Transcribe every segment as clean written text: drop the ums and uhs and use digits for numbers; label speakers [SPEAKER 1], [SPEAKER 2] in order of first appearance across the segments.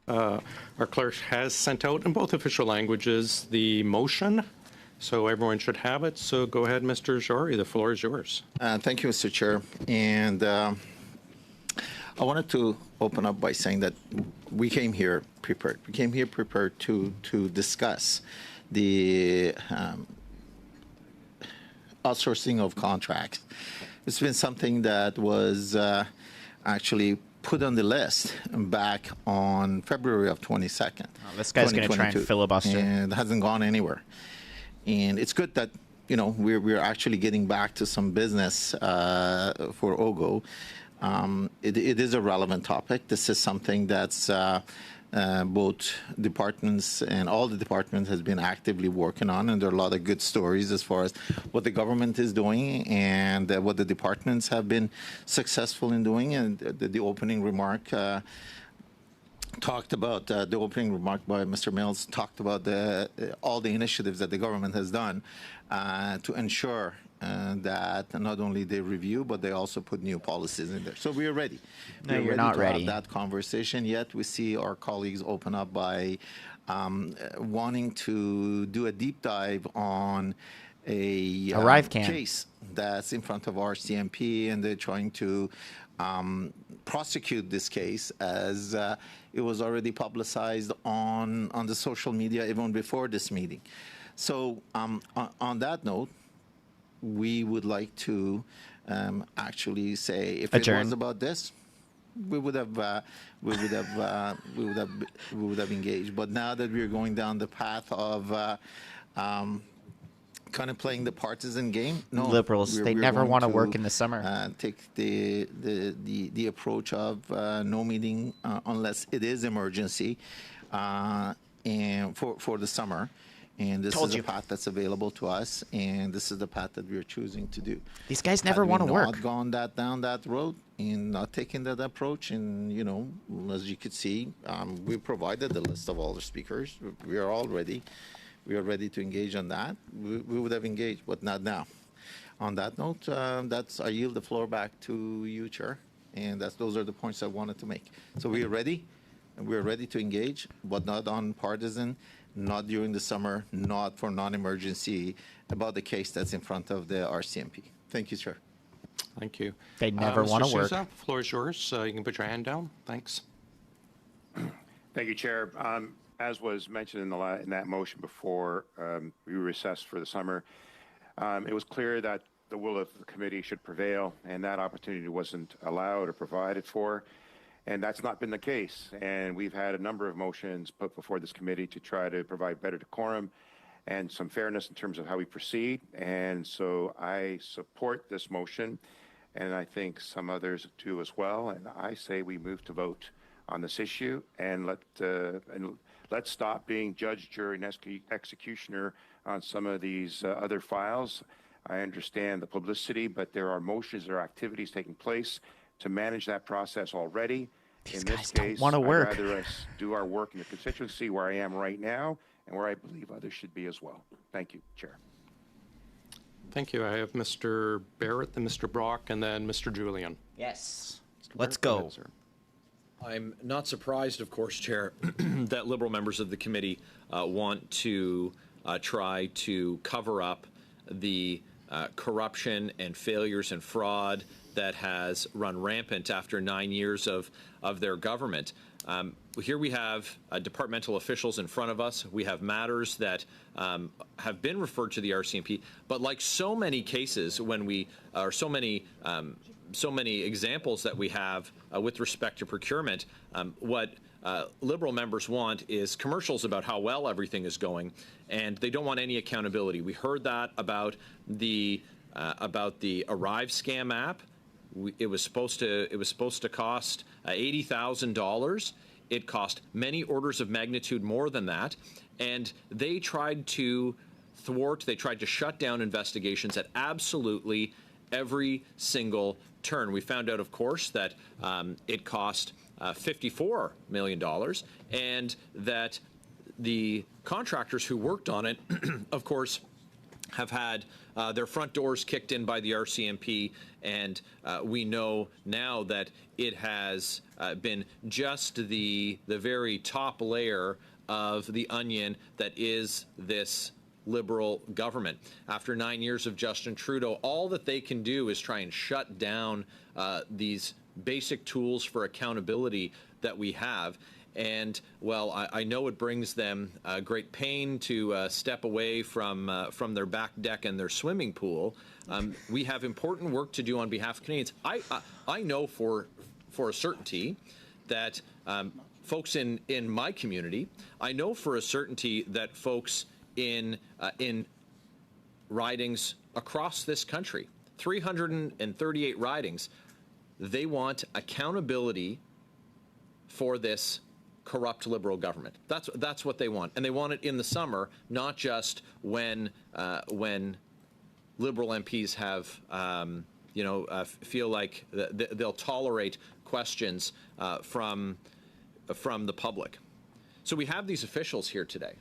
[SPEAKER 1] Our clerk has sent out in both official languages the motion, so everyone should have it. So go ahead, Mr. Jory, the floor is yours.
[SPEAKER 2] Thank you, Mr. Chair. And I wanted to open up by saying that we came here prepared. We came here prepared to discuss the outsourcing of contracts. It's been something that was actually put on the list back on February of 22nd.
[SPEAKER 3] Oh, this guy's going to try and filibuster.
[SPEAKER 2] And it hasn't gone anywhere. And it's good that, you know, we're actually getting back to some business for OGGO. It is a relevant topic. This is something that's both departments and all the departments has been actively working on, and there are a lot of good stories as far as what the government is doing and what the departments have been successful in doing. And the opening remark talked about the opening remark by Mr. Mills talked about all the initiatives that the government has done to ensure that not only they review, but they also put new policies in there. So we are ready.
[SPEAKER 3] No, you're not ready.
[SPEAKER 2] Have that conversation yet. We see our colleagues open up by wanting to do a deep dive on a case that's in front of RCMP, and they're trying to prosecute this case as it was already publicized on the social media even before this meeting. So on that note, we would like to actually say if
[SPEAKER 3] adjourn.
[SPEAKER 2] It was about this, we would have engaged. But now that we're going down the path of kind of playing the partisan game, no,
[SPEAKER 3] Liberals, they never want to work in the summer.
[SPEAKER 2] Take the approach of no meeting unless it is emergency, and for the summer. And this is a path that's available to us, and this is the path that we're choosing to do.
[SPEAKER 3] These guys never want to work.
[SPEAKER 2] Not gone down that road and not taking that approach, and you know, as you could see, we provided the list of all the speakers. We are all ready. We are ready to engage on that. We would have engaged, but not now. On that note, I yield the floor back to you, Chair, and those are the points I wanted to make. So we are ready, and we are ready to engage, but not on partisan. Not during the summer, not for non-emergency, about the case that's in front of the RCMP. Thank you, Chair.
[SPEAKER 1] Thank you.
[SPEAKER 3] They never want to work.
[SPEAKER 1] Sousa, the floor is yours. You can put your hand down. Thanks.
[SPEAKER 4] Thank you, Chair. As was mentioned in that motion before we recessed for the summer, it was clear that the will of the committee should prevail, and that opportunity wasn't allowed or provided for. And that's not been the case. And we've had a number of motions put before this committee to try to provide better decorum and some fairness in terms of how we proceed. And so I support this motion, and I think some others do as well. And I say we move to vote on this issue, and let's stop being judge, jury, and executioner on some of these other files. I understand the publicity, but there are motions, there are activities taking place to manage that process already.
[SPEAKER 3] These
[SPEAKER 4] in
[SPEAKER 3] guys
[SPEAKER 4] this case,
[SPEAKER 3] don't want to work.
[SPEAKER 4] I'd rather us do our work in the constituency where I am right now and where I believe others should be as well. Thank you, Chair.
[SPEAKER 1] Thank you. I have Mr. Barrett, then Mr. Brock, and then Mr. Julian.
[SPEAKER 3] Yes.
[SPEAKER 1] Let's
[SPEAKER 3] go.
[SPEAKER 1] Ahead, sir.
[SPEAKER 5] I'm not surprised, of course, Chair, that Liberal members of the committee want to try to cover up the corruption and failures and fraud that has run rampant after 9 years of their government. Here we have departmental officials in front of us. We have matters that have been referred to the RCMP, but like so many cases when we, or so many examples that we have with respect to procurement, what Liberal members want is commercials about how well everything is going, and they don't want any accountability. We heard that about the Arrive scam app. It was supposed to cost $80,000. It cost many orders of magnitude more than that, and they tried to thwart. They tried to shut down investigations at absolutely every single turn. We found out, of course, that it cost $54 million, and that the contractors who worked on it, of course, have had their front doors kicked in by the RCMP, and we know now that it has been just the very top layer of the onion that is this Liberal government. After 9 years of Justin Trudeau, all that they can do is try and shut down these basic tools for accountability that we have. And, well, I know it brings them great pain to step away from their back deck and their swimming pool. We have important work to do on behalf of Canadians. I know for a certainty that folks in my community, I know for a certainty that folks in ridings across this country, 338 ridings, they want accountability for this corrupt Liberal government. That's what they want, and they want it in the summer, not just when Liberal MPs have feel like they'll tolerate questions from the public. So we have these officials here today,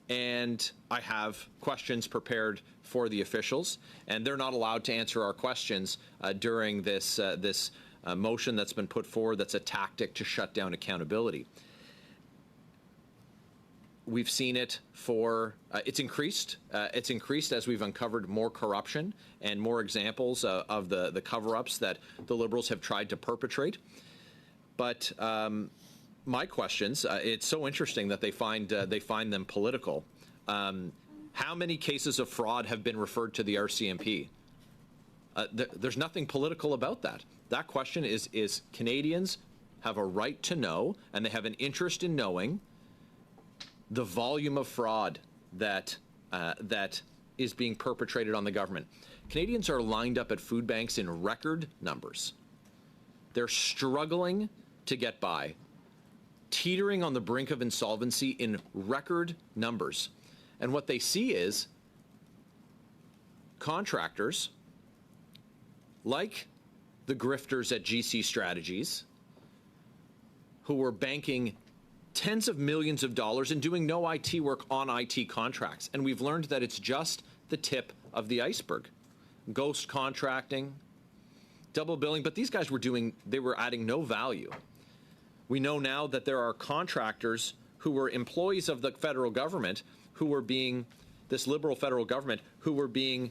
[SPEAKER 5] and I have questions prepared for the officials, and they're not allowed to answer our questions during this motion that's been put forward. That's a tactic to shut down accountability. We've seen it for it's increased. It's increased as we've uncovered more corruption and more examples of the cover-ups that the Liberals have tried to perpetrate. But my questions, it's so interesting that they find them political. How many cases of fraud have been referred to the RCMP? There's nothing political about that. That question is Canadians have a right to know, and they have an interest in knowing the volume of fraud that is being perpetrated on the government. Canadians are lined up at food banks in record numbers. They're struggling to get by, teetering on the brink of insolvency in record numbers. And what they see is contractors like the grifters at GC Strategies, who were banking tens of millions of dollars and doing no IT work on IT contracts. And we've learned that it's just the tip of the iceberg. Ghost contracting, double billing, but these guys they were adding no value. We know now that there are contractors who were employees of the federal government who were being, this Liberal federal government, who were being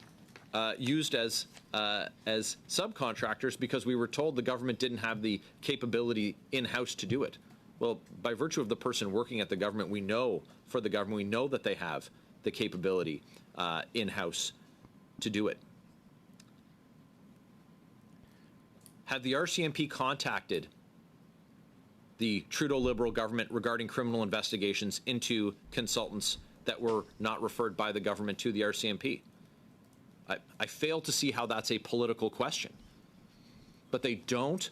[SPEAKER 5] used as subcontractors because we were told the government didn't have the capability in-house to do it. Well, by virtue of the person working at the government, we know that they have the capability in-house to do it. Have the RCMP contacted the Trudeau Liberal government regarding criminal investigations into consultants that were not referred by the government to the RCMP? I fail to see how that's a political question. But they don't,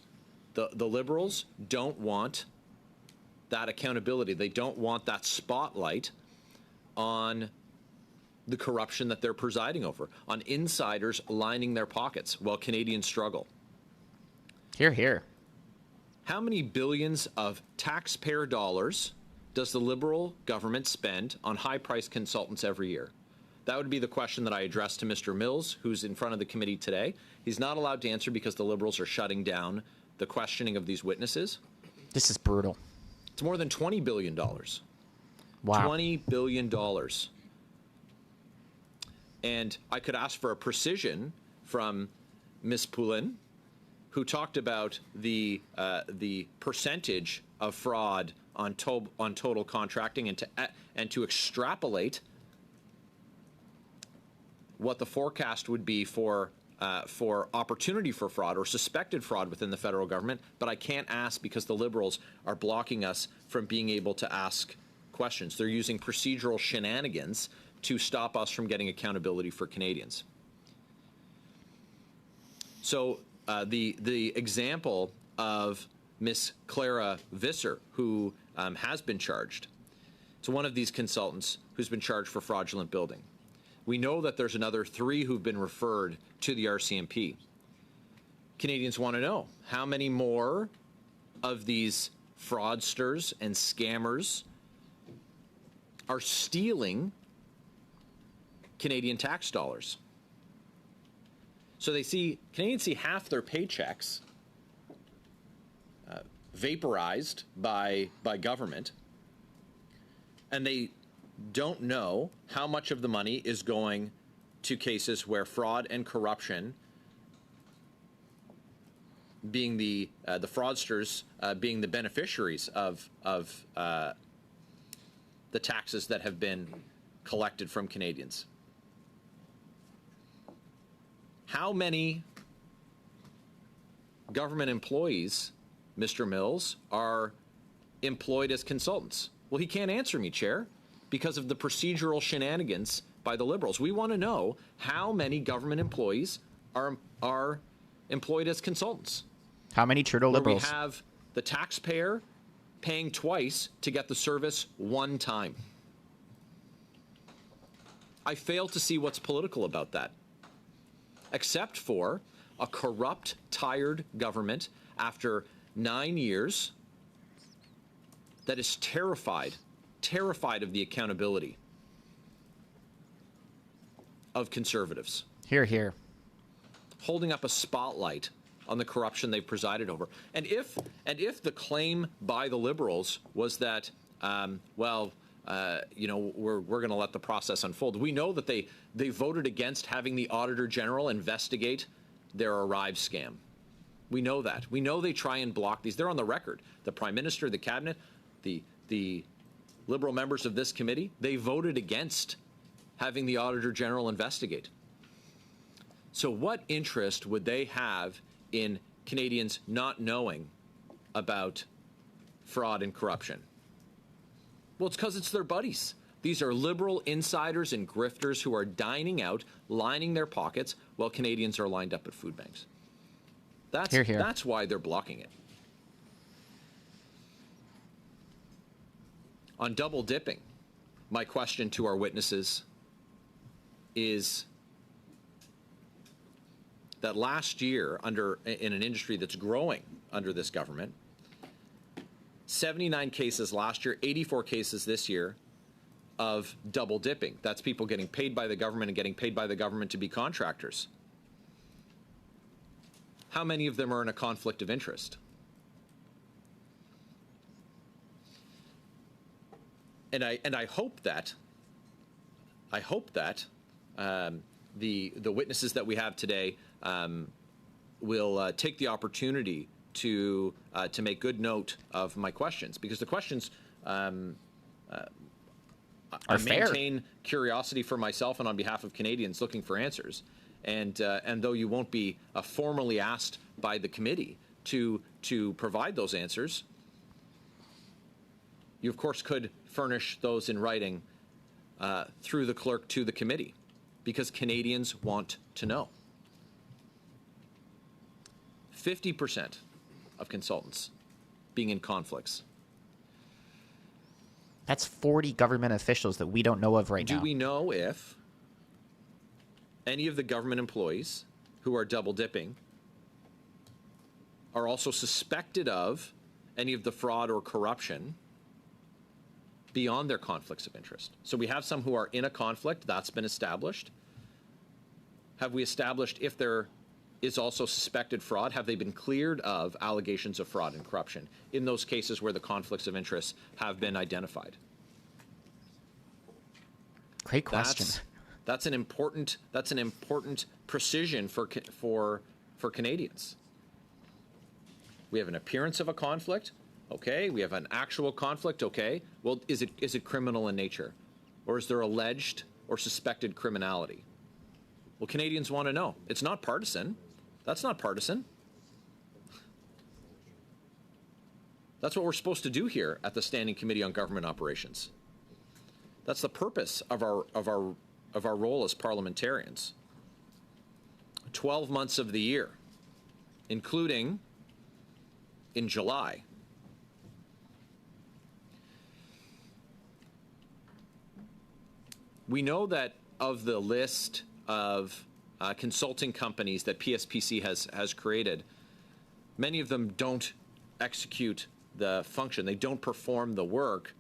[SPEAKER 5] the Liberals don't want that accountability. They don't want that spotlight on the corruption that they're presiding over, on insiders lining their pockets while Canadians struggle.
[SPEAKER 3] Hear, hear.
[SPEAKER 5] How many billions of taxpayer dollars does the Liberal government spend on high-priced consultants every year? That would be the question that I addressed to Mr. Mills, who's in front of the committee today. He's not allowed to answer because the Liberals are shutting down the questioning of these witnesses.
[SPEAKER 3] This is brutal.
[SPEAKER 5] It's more than $20 billion.
[SPEAKER 3] Wow.
[SPEAKER 5] $20 billion. And I could ask for a precision from Ms. Poulin, who talked about the percentage of fraud on total contracting, and to extrapolate what the forecast would be for opportunity for fraud or suspected fraud within the federal government. But I can't ask because the Liberals are blocking us from being able to ask questions. They're using procedural shenanigans to stop us from getting accountability for Canadians. So the example of Miss Clara Visser, who has been charged, it's one of these consultants who's been charged for fraudulent building. We know that there's another 3 who've been referred to the RCMP. Canadians want to know how many more of these fraudsters and scammers are stealing Canadian tax dollars. So Canadians see half their paychecks vaporized by government, and they don't know how much of the money is going to cases where fraud and corruption, being the fraudsters, being the beneficiaries of the taxes that have been collected from Canadians. How many government employees, Mr. Mills, are employed as consultants? Well, he can't answer me, Chair, because of the procedural shenanigans by the Liberals. We want to know how many government employees are employed as consultants.
[SPEAKER 3] How many Trudeau Liberals?
[SPEAKER 5] We have the taxpayer paying twice to get the service one time. I fail to see what's political about that, except for a corrupt, tired government after 9 years that is terrified of the accountability of Conservatives.
[SPEAKER 3] Hear, hear.
[SPEAKER 5] Holding up a spotlight on the corruption they've presided over. And if the claim by the Liberals was that, we're going to let the process unfold. We know that they voted against having the Auditor General investigate their Arrive scam. We know that. We know they try and block these. They're on the record. The Prime Minister, the Cabinet, the Liberal members of this committee, they voted against having the Auditor General investigate. So what interest would they have in Canadians not knowing about fraud and corruption? Well, it's because it's their buddies. These are Liberal insiders and grifters who are dining out, lining their pockets, while Canadians are lined up at food banks.
[SPEAKER 3] Hear, hear.
[SPEAKER 5] That's why they're blocking it. On double dipping, my question to our witnesses is that last year, in an industry that's growing under this government, 79 cases last year, 84 cases this year of double dipping. That's people getting paid by the government and getting paid by the government to be contractors. How many of them are in a conflict of interest? And I hope that the witnesses that we have today will take the opportunity to make good note of my questions, because the questions
[SPEAKER 3] Are
[SPEAKER 5] I
[SPEAKER 3] fair.
[SPEAKER 5] maintain curiosity for myself and on behalf of Canadians looking for answers. And though you won't be formally asked by the committee to provide those answers, you of course could furnish those in writing through the clerk to the committee, because Canadians want to know. 50% of consultants being in conflicts.
[SPEAKER 3] That's 40 government officials that we don't know of right now.
[SPEAKER 5] Do we know if any of the government employees who are double dipping are also suspected of any of the fraud or corruption beyond their conflicts of interest? So we have some who are in a conflict, that's been established. Have we established if there is also suspected fraud? Have they been cleared of allegations of fraud and corruption in those cases where the conflicts of interest have been identified?
[SPEAKER 3] Great question.
[SPEAKER 5] That's an important precision for Canadians. We have an appearance of a conflict, okay. We have an actual conflict, okay. Well, is it criminal in nature, or is there alleged or suspected criminality? Well, Canadians want to know. It's not partisan. That's not partisan. That's what we're supposed to do here at the Standing Committee on Government Operations. That's the purpose of our role as parliamentarians. 12 months of the year, including in July. We know that of the list of consulting companies that PSPC has created, many of them don't execute the function. They don't perform the work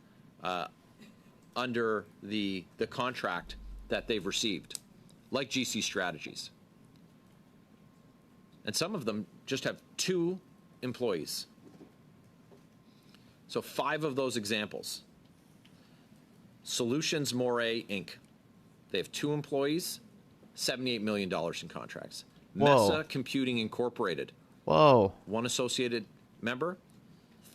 [SPEAKER 5] under the contract that they've received, like GC Strategies. And some of them just have 2 employees. So 5 of those examples. Solutions Moray Inc. They have 2 employees, $78 million in contracts.
[SPEAKER 3] Whoa.
[SPEAKER 5] Mesa Computing Incorporated,
[SPEAKER 3] Whoa.
[SPEAKER 5] 1 associated member,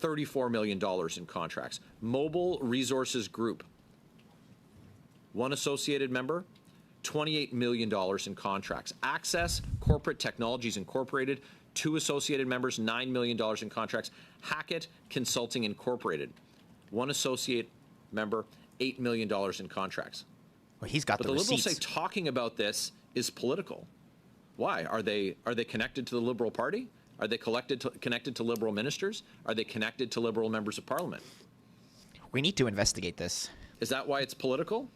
[SPEAKER 5] $34 million in contracts. Mobile Resources Group, 1 associated member, $28 million in contracts. Access Corporate Technologies Incorporated, 2 associated members, $9 million in contracts. Hackett Consulting Incorporated, 1 associate member, $8 million in contracts.
[SPEAKER 3] Well, he's got
[SPEAKER 5] But
[SPEAKER 3] the
[SPEAKER 5] the Liberals
[SPEAKER 3] receipts.
[SPEAKER 5] say talking about this is political. Why? Are they connected to the Liberal Party? Are they connected to Liberal ministers? Are they connected to Liberal members of Parliament?
[SPEAKER 3] We need to investigate this.
[SPEAKER 5] Is that why it's political?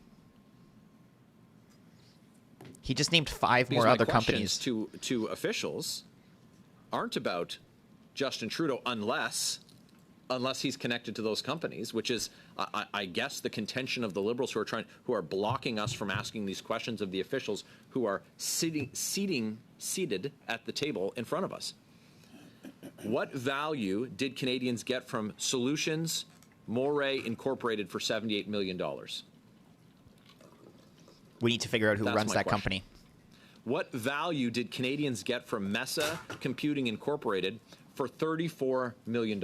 [SPEAKER 3] He just named 5
[SPEAKER 5] Because
[SPEAKER 3] more
[SPEAKER 5] my
[SPEAKER 3] other
[SPEAKER 5] questions
[SPEAKER 3] companies.
[SPEAKER 5] to officials aren't about Justin Trudeau unless he's connected to those companies, which is, I guess, the contention of the Liberals who are blocking us from asking these questions of the officials who are seated at the table in front of us. What value did Canadians get from Solutions Moray Incorporated for $78 million?
[SPEAKER 3] We need to figure out who
[SPEAKER 5] That's
[SPEAKER 3] runs
[SPEAKER 5] my
[SPEAKER 3] that
[SPEAKER 5] question.
[SPEAKER 3] company.
[SPEAKER 5] What value did Canadians get from Mesa Computing Incorporated for $34 million?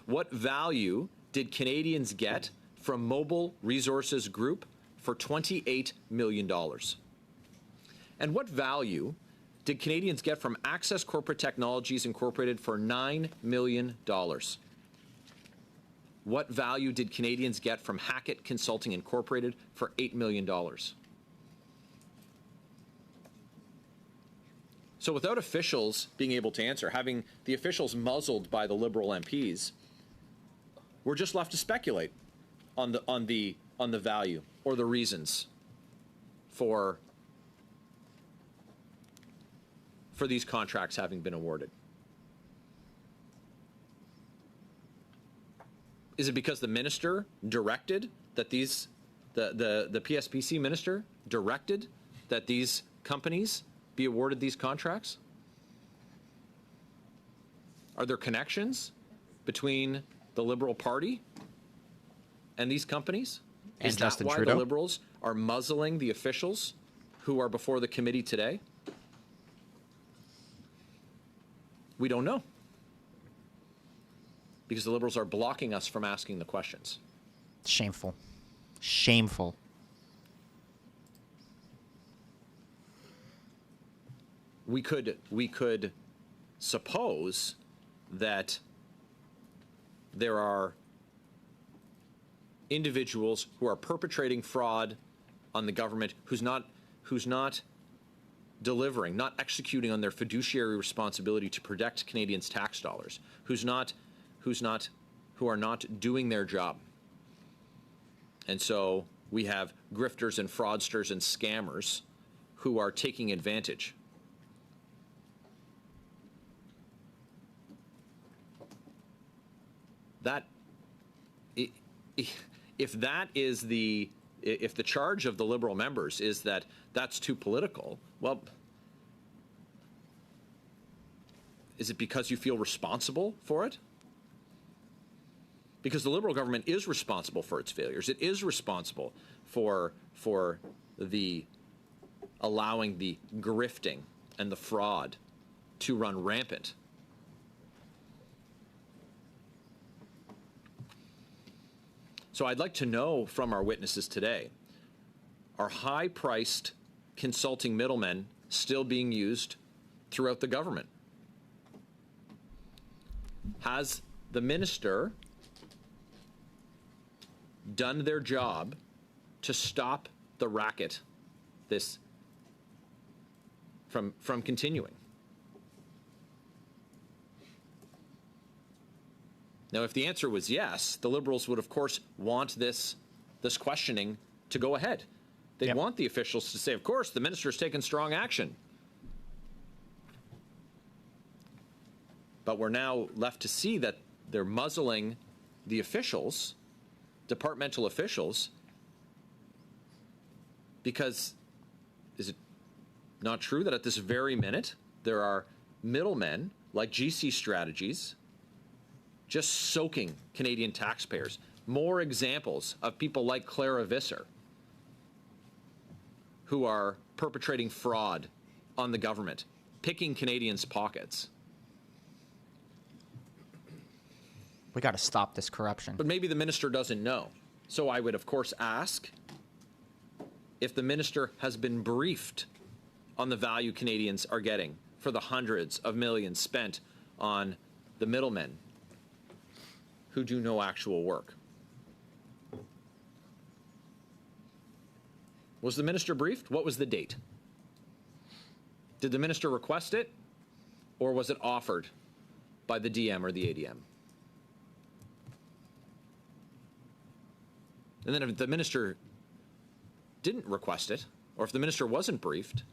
[SPEAKER 5] What value did Canadians get from Mobile Resources Group for $28 million? And what value did Canadians get from Access Corporate Technologies Incorporated for $9 million? What value did Canadians get from Hackett Consulting Incorporated for $8 million? So without officials being able to answer, having the officials muzzled by the Liberal MPs, we're just left to speculate on the value or the reasons for these contracts having been awarded. Is it because the minister directed that the PSPC minister directed that these companies be awarded these contracts? Are there connections between the Liberal Party and these companies?
[SPEAKER 3] And
[SPEAKER 5] Is
[SPEAKER 3] Justin
[SPEAKER 5] that why
[SPEAKER 3] Trudeau?
[SPEAKER 5] the Liberals are muzzling the officials who are before the committee today? We don't know. Because the Liberals are blocking us from asking the questions.
[SPEAKER 3] Shameful. Shameful.
[SPEAKER 5] We could suppose that there are individuals who are perpetrating fraud on the government who's not delivering, not executing on their fiduciary responsibility to protect Canadians' tax dollars, who are not doing their job. And so we have grifters and fraudsters and scammers who are taking advantage. That, if the charge of the Liberal members is that that's too political, well, is it because you feel responsible for it? Because the Liberal government is responsible for its failures. It is responsible for the allowing the grifting and the fraud to run rampant. So I'd like to know from our witnesses today, are high-priced consulting middlemen still being used throughout the government? Has the minister done their job to stop the racket from continuing? Now, if the answer was yes, the Liberals would, of course, want this questioning to go ahead. They'd want the officials to say, of course, the minister's taken strong action. But we're now left to see that they're muzzling the officials, departmental officials, Because is it not true that at this very minute there are middlemen like GC Strategies just soaking Canadian taxpayers? More examples of people like Clara Visser who are perpetrating fraud on the government, picking Canadians' pockets.
[SPEAKER 3] We got to stop this corruption.
[SPEAKER 5] But maybe the minister doesn't know. So I would, of course, ask if the minister has been briefed on the value Canadians are getting for the hundreds of millions spent on the middlemen who do no actual work. Was the minister briefed? What was the date? Did the minister request it, or was it offered by the DM or the ADM? And then if the minister didn't request it, or if the minister wasn't briefed,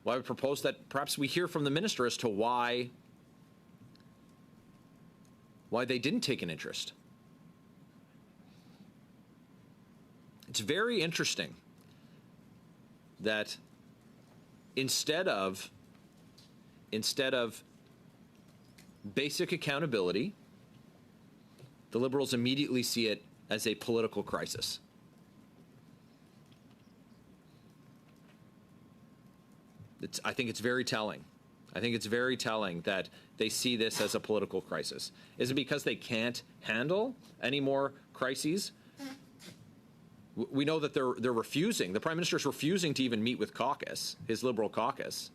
[SPEAKER 5] well, I would propose that perhaps we hear from the minister as to why they didn't take an interest. It's very interesting that instead of basic accountability, the Liberals immediately see it as a political crisis. I think it's very telling. I think it's very telling that they see this as a political crisis. Is it because they can't handle any more crises? We know that they're refusing. The Prime Minister's refusing to even meet with caucus, his Liberal caucus.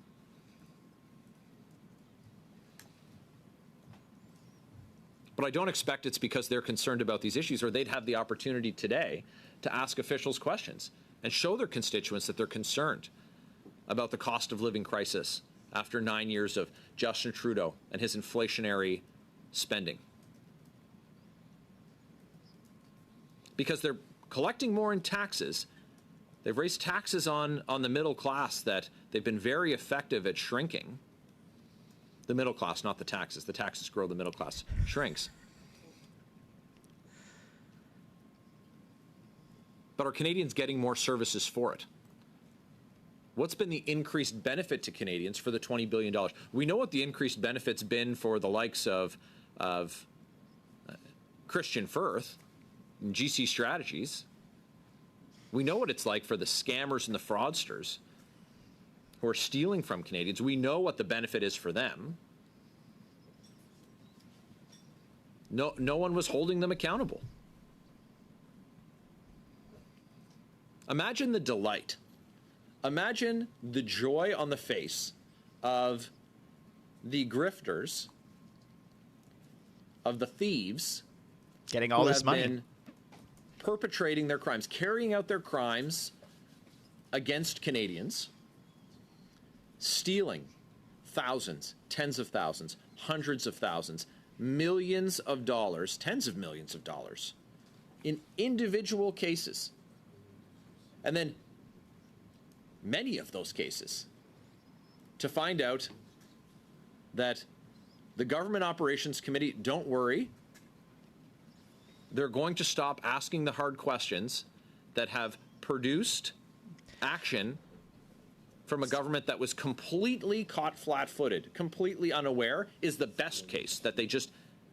[SPEAKER 5] But I don't expect it's because they're concerned about these issues, or they'd have the opportunity today to ask officials questions and show their constituents that they're concerned about the cost of living crisis after 9 years of Justin Trudeau and his inflationary spending. Because they're collecting more in taxes. They've raised taxes on the middle class that they've been very effective at shrinking. The middle class, not the taxes. The taxes grow, the middle class shrinks. But are Canadians getting more services for it? What's been the increased benefit to Canadians for the $20 billion? We know what the increased benefit's been for the likes of Christian Firth and GC Strategies. We know what it's like for the scammers and the fraudsters who are stealing from Canadians. We know what the benefit is for them. No one was holding them accountable. Imagine the delight. Imagine the joy on the face of the grifters, of the thieves,
[SPEAKER 3] Getting all
[SPEAKER 5] who
[SPEAKER 3] this
[SPEAKER 5] have
[SPEAKER 3] money.
[SPEAKER 5] been perpetrating their crimes, carrying out their crimes against Canadians, stealing thousands, tens of thousands, hundreds of thousands, millions of dollars, tens of millions of dollars in individual cases. And then many of those cases to find out that the Government Operations Committee, don't worry, they're going to stop asking the hard questions that have produced action from a government that was completely caught flat-footed, completely unaware, is the best case, that they just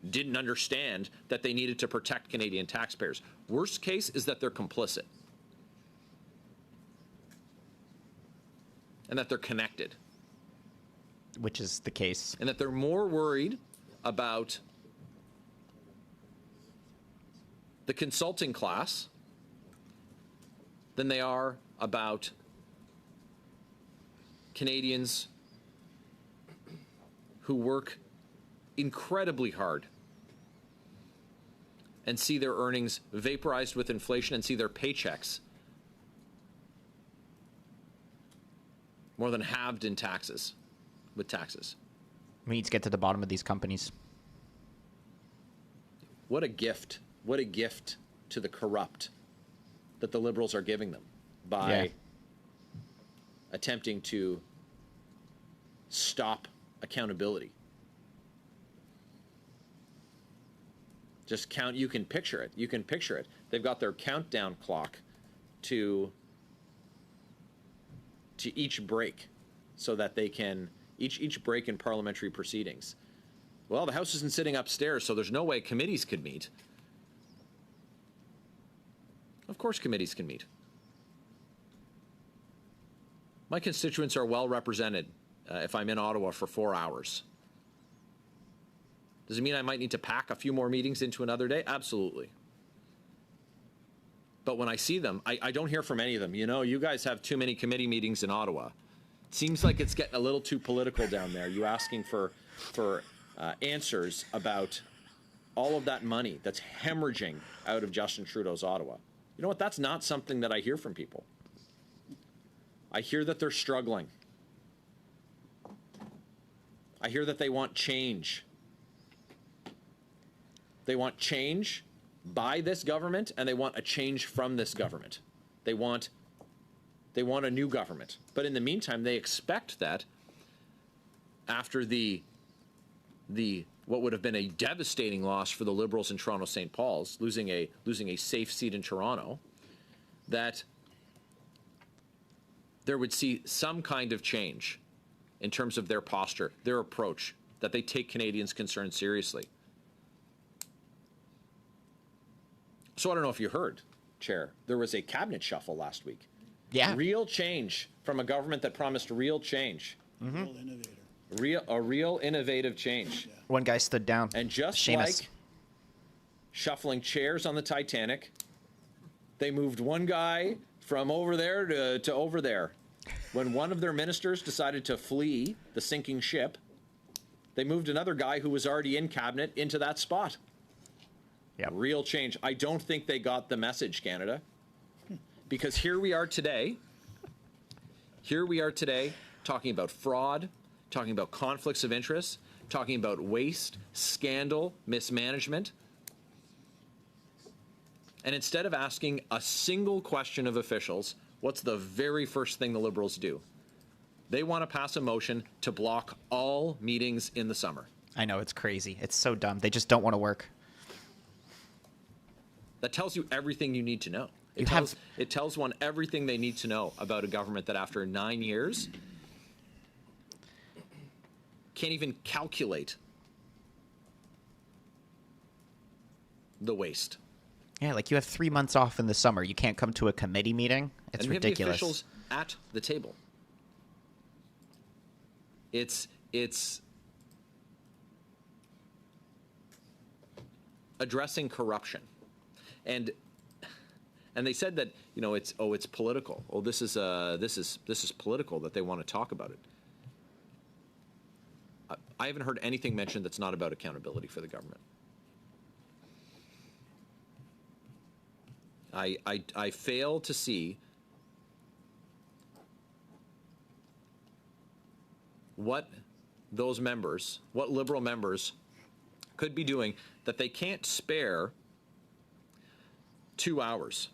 [SPEAKER 5] didn't understand that they needed to protect Canadian taxpayers. Worst case is that they're complicit and that they're connected.
[SPEAKER 3] Which is the case.
[SPEAKER 5] And that they're more worried about the consulting class than they are about Canadians who work incredibly hard and see their earnings vaporized with inflation and see their paychecks more than halved in taxes, with taxes.
[SPEAKER 3] We need to get to the bottom of these companies.
[SPEAKER 5] What a gift. What a gift to the corrupt that the Liberals are giving them by attempting to stop accountability. Just count, you can picture it. You can picture it. They've got their countdown clock to to each break so that they can, each break in parliamentary proceedings. Well, the House isn't sitting upstairs, so there's no way committees could meet. Of course committees can meet. My constituents are well represented if I'm in Ottawa for 4 hours. Does it mean I might need to pack a few more meetings into another day? Absolutely. But when I see them, I don't hear from any of them. You know, you guys have too many committee meetings in Ottawa. It seems like it's getting a little too political down there. You asking for answers about all of that money that's hemorrhaging out of Justin Trudeau's Ottawa. You know what? That's not something that I hear from people. I hear that they're struggling. I hear that they want change. They want change by this government, and they want a change from this government. They want a new government. But in the meantime, they expect that after the what would have been a devastating loss for the Liberals in Toronto St. Paul's, losing a safe seat in Toronto, that there would see some kind of change in terms of their posture, their approach, that they take Canadians' concerns seriously. So I don't know if you heard, Chair, there was a cabinet shuffle last week.
[SPEAKER 3] Yeah.
[SPEAKER 5] Real change from a government that promised real change.
[SPEAKER 6] Real innovator.
[SPEAKER 5] A real innovative change.
[SPEAKER 3] One guy stood down.
[SPEAKER 5] And just
[SPEAKER 3] Seamus.
[SPEAKER 5] like shuffling chairs on the Titanic, they moved one guy from over there to over there. When one of their ministers decided to flee the sinking ship, they moved another guy who was already in cabinet into that spot.
[SPEAKER 3] Yep.
[SPEAKER 5] Real change. I don't think they got the message, Canada. Because here we are today talking about fraud, talking about conflicts of interest, talking about waste, scandal, mismanagement. And instead of asking a single question of officials, what's the very first thing the Liberals do? They want to pass a motion to block all meetings in the summer.
[SPEAKER 3] I know, it's crazy. It's so dumb. They just don't want to work.
[SPEAKER 5] That tells you everything you need to know.
[SPEAKER 3] You
[SPEAKER 5] It tells one everything they need to know about a government that after 9 years can't even calculate the waste.
[SPEAKER 3] Yeah, like you have 3 months off in the summer. You can't come to a committee meeting. It's
[SPEAKER 5] And we
[SPEAKER 3] ridiculous.
[SPEAKER 5] have the officials at the table. It's addressing corruption. And they said that, you know, it's political. Oh, this is political that they want to talk about it. I haven't heard anything mentioned that's not about accountability for the government. I fail to see what those members, what Liberal members could be doing that they can't spare 2 hours.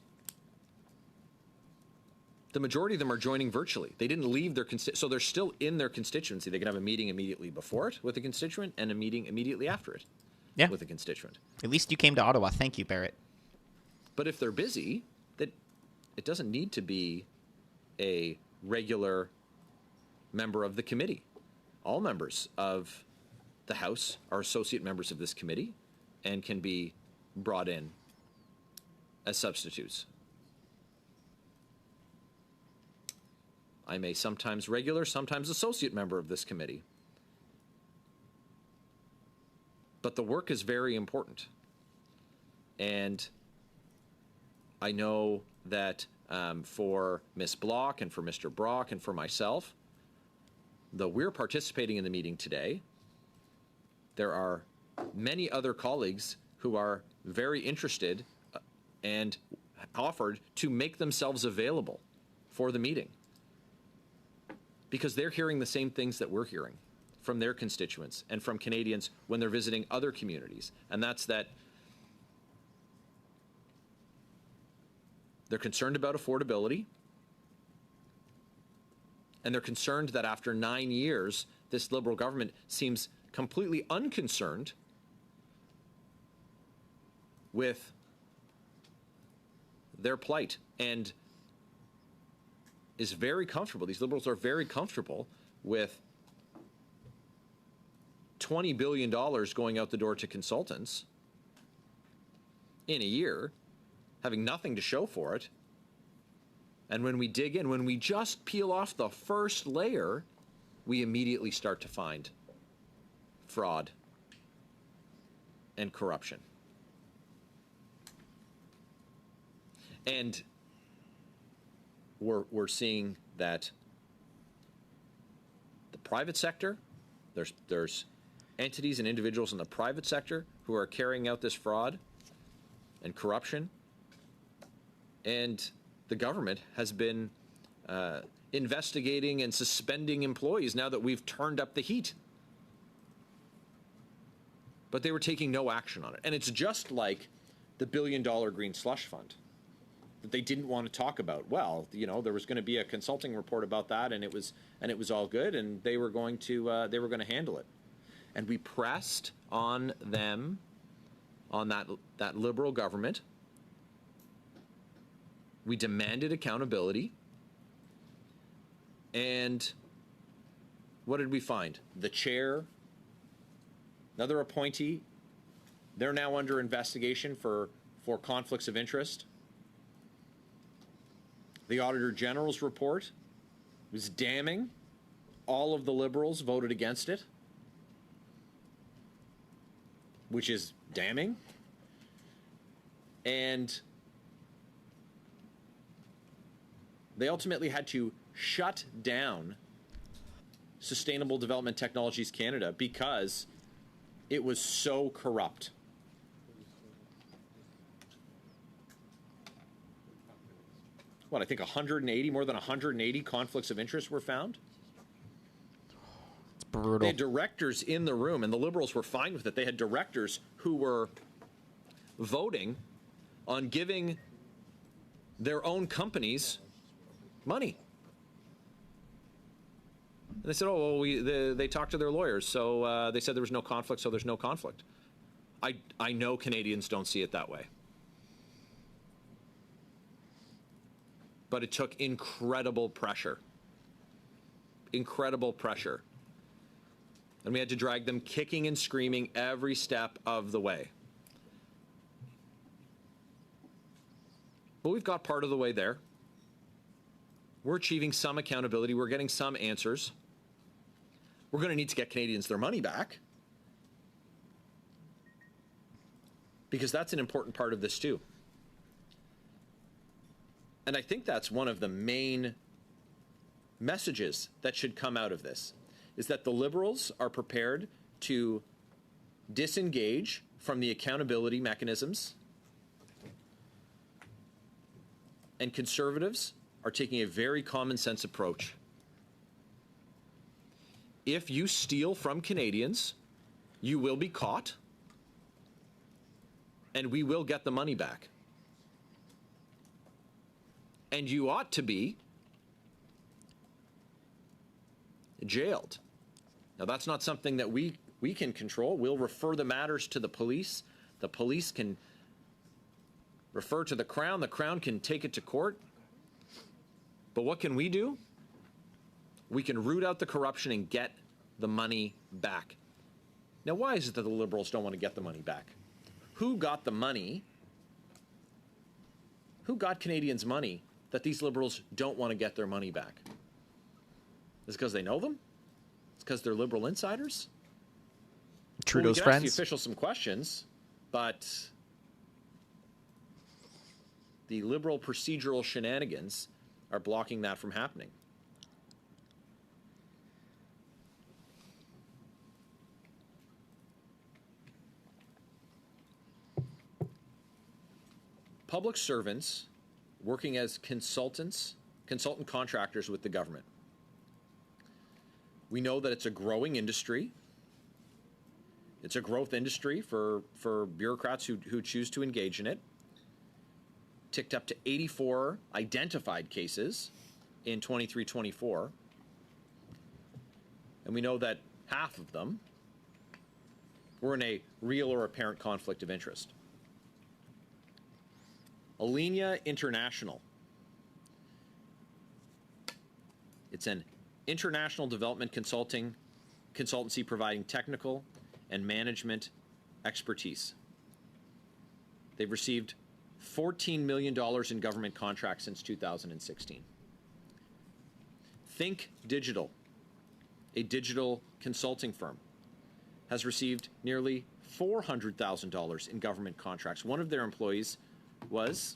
[SPEAKER 5] The majority of them are joining virtually. They didn't leave their so they're still in their constituency. They can have a meeting immediately before it with a constituent and a meeting immediately after it with a constituent.
[SPEAKER 3] At least you came to Ottawa. Thank you, Barrett.
[SPEAKER 5] But if they're busy, that it doesn't need to be a regular member of the committee. All members of the House are associate members of this committee and can be brought in as substitutes. I'm a sometimes regular, sometimes associate member of this committee. But the work is very important. And I know that for Ms. Block and for Mr. Brock and for myself, though we're participating in the meeting today, there are many other colleagues who are very interested and offered to make themselves available for the meeting because they're hearing the same things that we're hearing from their constituents and from Canadians when they're visiting other communities. And that's that they're concerned about affordability, and they're concerned that after 9 years, this Liberal government seems completely unconcerned with their plight. And is very comfortable. These Liberals are very comfortable with $20 billion going out the door to consultants in a year, having nothing to show for it. And when we dig in, when we just peel off the first layer, we immediately start to find fraud and corruption. And we're seeing that the private sector, there's entities and individuals in the private sector who are carrying out this fraud and corruption, and the government has been investigating and suspending employees now that we've turned up the heat. But they were taking no action on it. And it's just like the $1 billion green slush fund that they didn't want to talk about. Well, you know, there was going to be a consulting report about that, and it was all good, and they were going to handle it. And we pressed on them, on that Liberal government. We demanded accountability. And what did we find? The chair, another appointee, they're now under investigation for conflicts of interest. The Auditor General's report was damning. All of the Liberals voted against it, which is damning. And they ultimately had to shut down Sustainable Development Technologies Canada because it was so corrupt. What, I think 180, more than 180 conflicts of interest were found?
[SPEAKER 3] It's brutal.
[SPEAKER 5] They had directors in the room, and the Liberals were fine with it. They had directors who were voting on giving their own companies money. And they said, oh, well, they talked to their lawyers, so they said there was no conflict, so there's no conflict. I know Canadians don't see it that way. But it took incredible pressure. Incredible pressure. And we had to drag them kicking and screaming every step of the way. But we've got part of the way there. We're achieving some accountability. We're getting some answers. We're going to need to get Canadians their money back, because that's an important part of this too. And I think that's one of the main messages that should come out of this, is that the Liberals are prepared to disengage from the accountability mechanisms, and Conservatives are taking a very common sense approach. If you steal from Canadians, you will be caught, and we will get the money back. And you ought to be jailed. Now, that's not something that we can control. We'll refer the matters to the police. The police can refer to the Crown. The Crown can take it to court. But what can we do? We can root out the corruption and get the money back. Now, why is it that the Liberals don't want to get the money back? Who got the money? Who got Canadians money that these Liberals don't want to get their money back? Is it because they know them? It's because they're Liberal insiders?
[SPEAKER 3] Trudeau's
[SPEAKER 5] we can
[SPEAKER 3] friends?
[SPEAKER 5] ask the officials some questions, but the Liberal procedural shenanigans are blocking that from happening. Public servants working as consultant contractors with the government. We know that it's a growing industry. It's a growth industry for bureaucrats who choose to engage in it. Ticked up to 84 identified cases in 23-24. And we know that half of them were in a real or apparent conflict of interest. Alenia International. It's an international development consultancy providing technical and management expertise. They've received $14 million in government contracts since 2016. Think Digital, a digital consulting firm, has received nearly $400,000 in government contracts. One of their employees was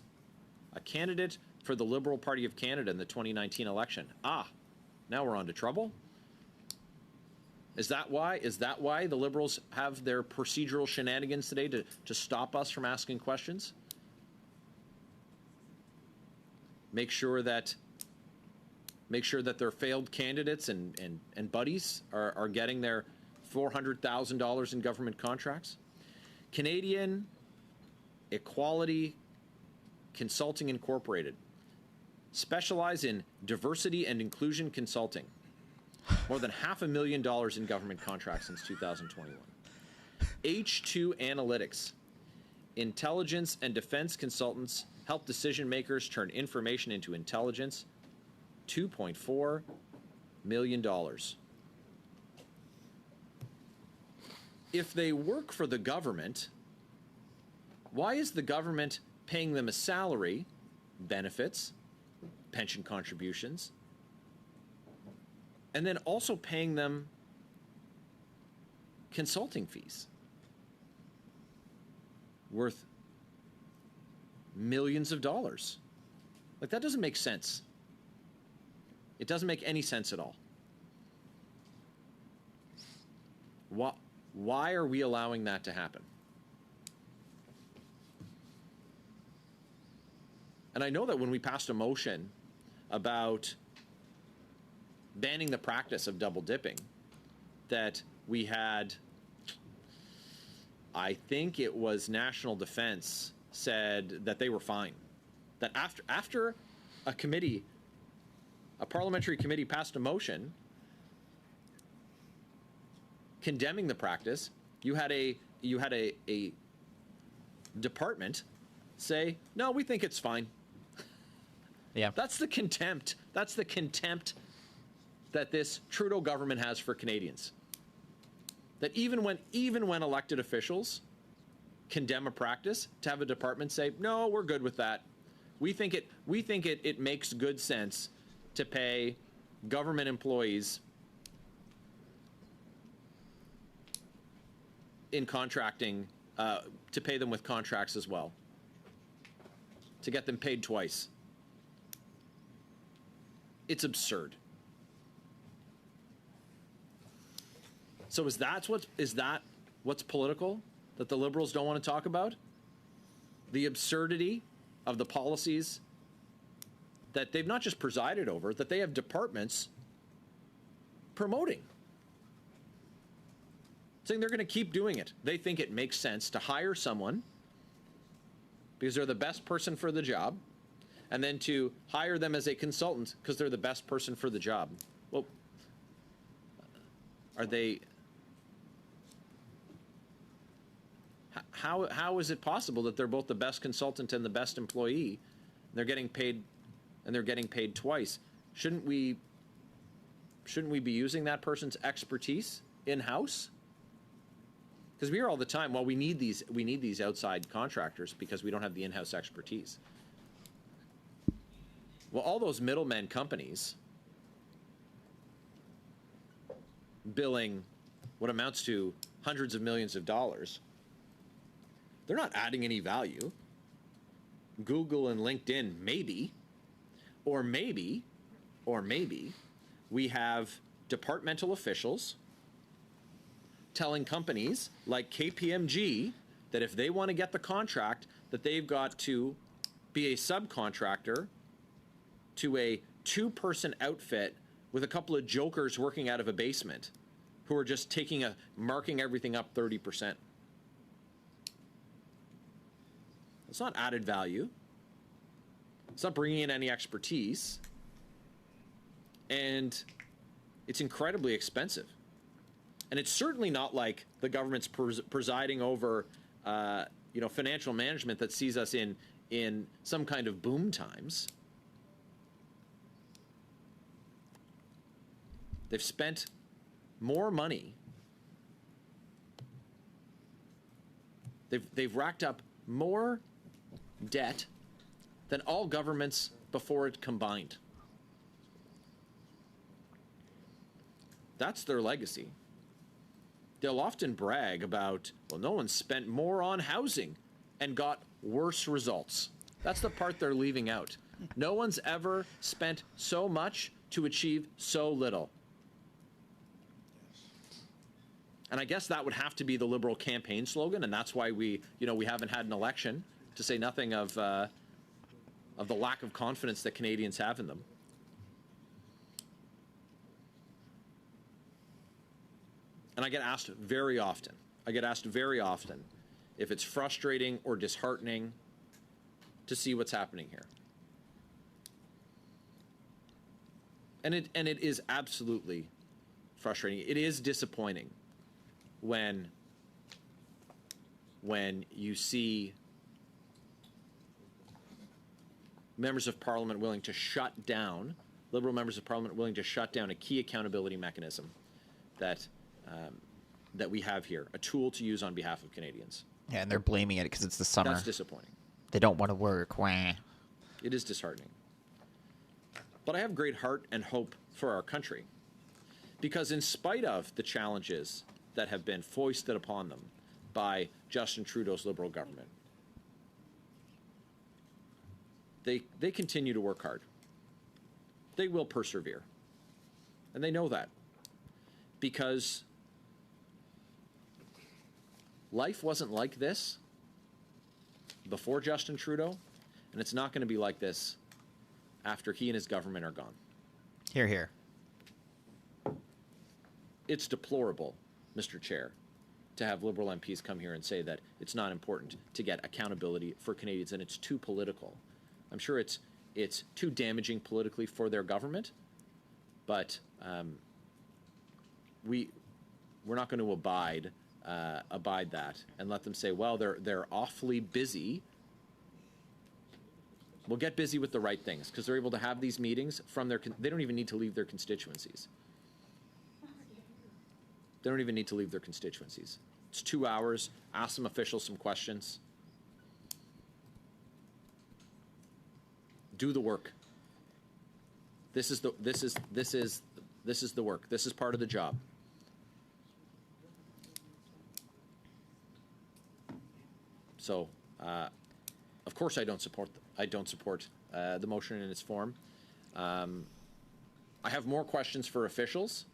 [SPEAKER 5] a candidate for the Liberal Party of Canada in the 2019 election. Now we're on to trouble. Is that why the Liberals have their procedural shenanigans today to stop us from asking questions? Make sure that their failed candidates and buddies are getting their $400,000 in government contracts. Canadian Equality Consulting Incorporated specialize in diversity and inclusion consulting. More than $500,000 in government contracts since 2021. H2 Analytics, intelligence and defense consultants help decision makers turn information into intelligence. $2.4 million. If they work for the government, why is the government paying them a salary, benefits, pension contributions, and then also paying them consulting fees worth millions of dollars? Like, that doesn't make sense. It doesn't make any sense at all. Why are we allowing that to happen? And I know that when we passed a motion about banning the practice of double dipping, that we had, I think it was National Defense said that they were fine. That after a parliamentary committee passed a motion condemning the practice, you had a department say, no, we think it's fine.
[SPEAKER 3] Yeah.
[SPEAKER 5] That's the contempt. That's the contempt that this Trudeau government has for Canadians. That even when elected officials condemn a practice, to have a department say, no, we're good with that. We think it makes good sense to pay government employees in contracting, to pay them with contracts as well, to get them paid twice. It's absurd. So is that what's political that the Liberals don't want to talk about? The absurdity of the policies that they've not just presided over, that they have departments promoting. Saying they're going to keep doing it. They think it makes sense to hire someone because they're the best person for the job, and then to hire them as a consultant because they're the best person for the job. Well, are they... How is it possible that they're both the best consultant and the best employee? They're getting paid, and they're getting paid twice. Shouldn't we be using that person's expertise in-house? Because we hear all the time, well, we need these outside contractors because we don't have the in-house expertise. Well, all those middlemen companies billing what amounts to hundreds of millions of dollars, they're not adding any value. Google and LinkedIn, maybe. Or maybe we have departmental officials telling companies like KPMG that if they want to get the contract, that they've got to be a subcontractor to a two-person outfit with a couple of jokers working out of a basement who are just marking everything up 30%. It's not added value. It's not bringing in any expertise. And it's incredibly expensive. And it's certainly not like the government's presiding over, financial management that sees us in some kind of boom times. They've spent more money. They've racked up more debt than all governments before it combined. That's their legacy. They'll often brag about, well, no one spent more on housing and got worse results. That's the part they're leaving out. No one's ever spent so much to achieve so little. And I guess that would have to be the Liberal campaign slogan, and that's why we haven't had an election, to say nothing of the lack of confidence that Canadians have in them. And I get asked very often if it's frustrating or disheartening to see what's happening here. And it is absolutely frustrating. It is disappointing when you see members of Parliament willing to shut down, Liberal members of Parliament willing to shut down a key accountability mechanism that we have here, a tool to use on behalf of Canadians.
[SPEAKER 3] Yeah, and they're blaming it because it's the summer.
[SPEAKER 5] That's disappointing.
[SPEAKER 3] They don't want to work. Wah.
[SPEAKER 5] It is disheartening. But I have great heart and hope for our country, because in spite of the challenges that have been foisted upon them by Justin Trudeau's Liberal government, they continue to work hard. They will persevere. And they know that, because life wasn't like this before Justin Trudeau, and it's not going to be like this after he and his government are gone.
[SPEAKER 3] Hear, hear.
[SPEAKER 5] It's deplorable, Mr. Chair, to have Liberal MPs come here and say that it's not important to get accountability for Canadians and it's too political. I'm sure it's too damaging politically for their government, but we're not going to abide that and let them say, well, they're awfully busy. We'll get busy with the right things, because they're able to have these meetings from they don't even need to leave their constituencies. They don't even need to leave their constituencies. It's 2 hours. Ask some officials some questions. Do the work. This is the work. This is part of the job. So, of course, I don't support the motion in its form. I have more questions for officials.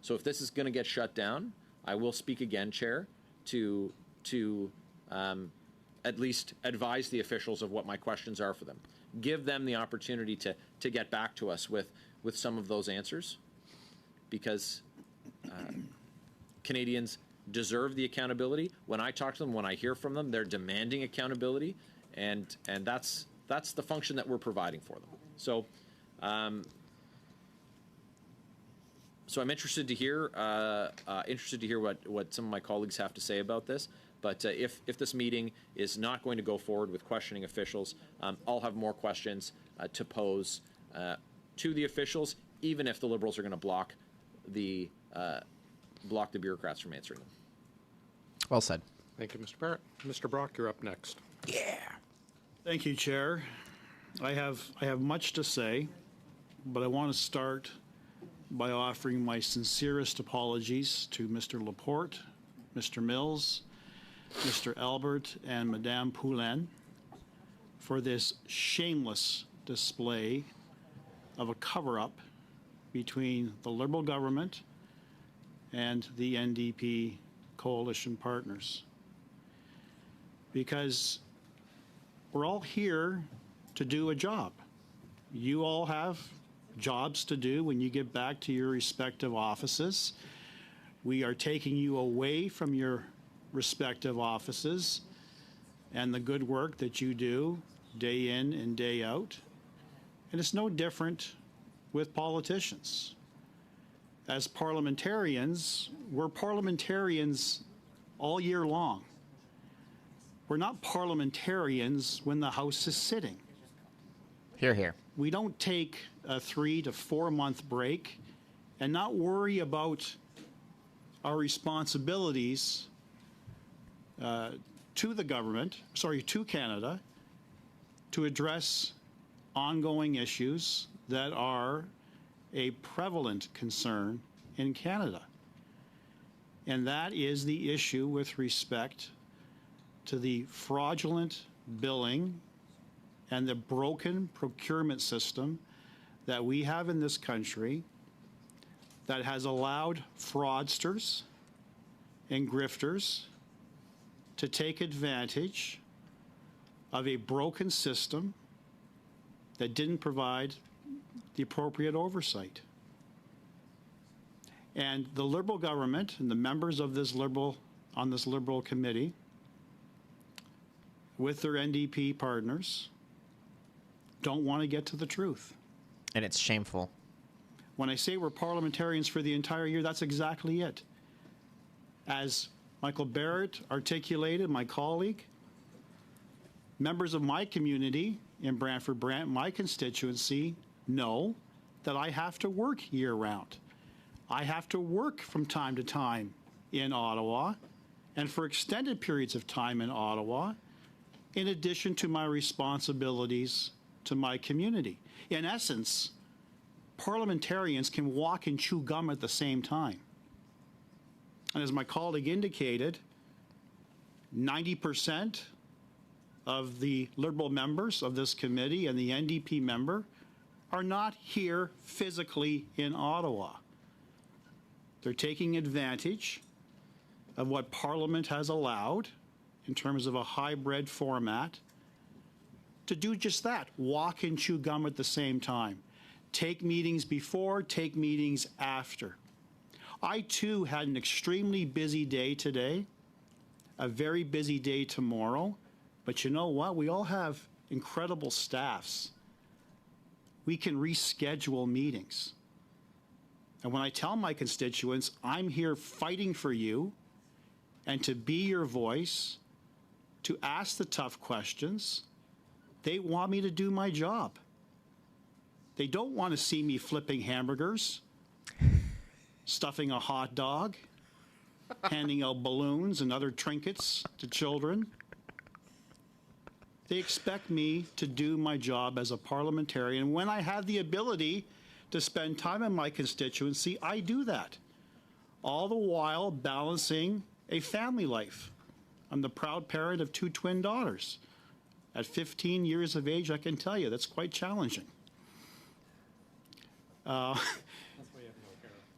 [SPEAKER 5] So if this is going to get shut down, I will speak again, Chair, to at least advise the officials of what my questions are for them. Give them the opportunity to get back to us with some of those answers, because Canadians deserve the accountability. When I talk to them, when I hear from them, they're demanding accountability, and that's the function that we're providing for them. So. So I'm interested to hear what some of my colleagues have to say about this. But if this meeting is not going to go forward with questioning officials, I'll have more questions to pose to the officials, even if the Liberals are going to block the bureaucrats from answering them.
[SPEAKER 3] Well said.
[SPEAKER 1] Thank you, Mr. Barrett. Mr. Brock, you're up next.
[SPEAKER 3] Yeah.
[SPEAKER 6] Thank you, Chair. I have much to say, but I want to start by offering my sincerest apologies to Mr. Laporte, Mr. Mills, Mr. Albert, and Madame Poulin for this shameless display of a cover-up between the Liberal government and the NDP coalition partners. Because we're all here to do a job. You all have jobs to do when you get back to your respective offices. We are taking you away from your respective offices and the good work that you do day in and day out. And it's no different with politicians. As parliamentarians, we're parliamentarians all year long. We're not parliamentarians when the House is sitting.
[SPEAKER 3] Hear, hear.
[SPEAKER 6] We don't take a 3 to 4 month break and not worry about our responsibilities to the government, to Canada, to address ongoing issues that are a prevalent concern in Canada. And that is the issue with respect to the fraudulent billing and the broken procurement system that we have in this country that has allowed fraudsters and grifters to take advantage of a broken system that didn't provide the appropriate oversight. And the Liberal government and the members of this Liberal committee with their NDP partners don't want to get to the truth.
[SPEAKER 3] And it's shameful.
[SPEAKER 6] When I say we're parliamentarians for the entire year, that's exactly it. As Michael Barrett articulated, my colleague, members of my community in Brantford-Brant, my constituency, know that I have to work year-round. I have to work from time to time in Ottawa and for extended periods of time in Ottawa, in addition to my responsibilities to my community. In essence, parliamentarians can walk and chew gum at the same time. And as my colleague indicated, 90% of the Liberal members of this committee and the NDP member are not here physically in Ottawa. They're taking advantage of what Parliament has allowed in terms of a hybrid format to do just that, walk and chew gum at the same time. Take meetings before, take meetings after. I too had an extremely busy day today, a very busy day tomorrow, but you know what? We all have incredible staffs. We can reschedule meetings. And when I tell my constituents, I'm here fighting for you and to be your voice, to ask the tough questions, they want me to do my job. They don't want to see me flipping hamburgers, stuffing a hot dog, handing out balloons and other trinkets to children. They expect me to do my job as a parliamentarian. When I have the ability to spend time in my constituency, I do that, all the while balancing a family life. I'm the proud parent of 2 twin daughters. At 15 years of age, I can tell you that's quite challenging.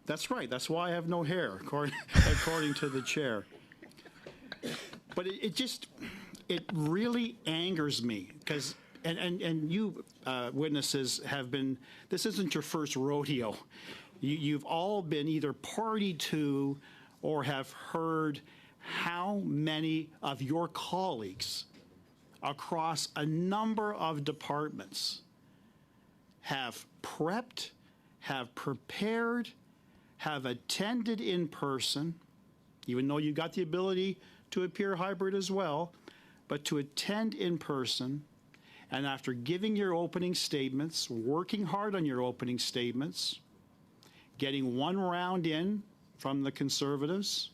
[SPEAKER 6] That's right. That's why I have no hair, according to the chair. But it really angers me because, and you witnesses have been, this isn't your first rodeo. You've all been either party to or have heard how many of your colleagues across a number of departments have prepped, have prepared, have attended in person, even though you got the ability to appear hybrid as well, but to attend in person, and after giving your opening statements, working hard on your opening statements, getting one round in from the Conservatives,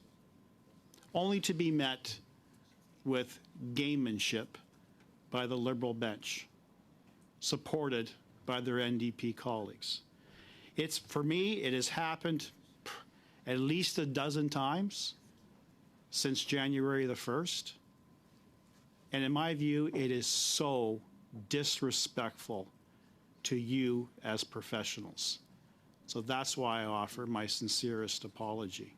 [SPEAKER 6] only to be met with gamemanship by the Liberal bench, supported by their NDP colleagues. For me, it has happened at least a dozen times since January the 1st. And in my view, it is so disrespectful to you as professionals. So that's why I offer my sincerest apology.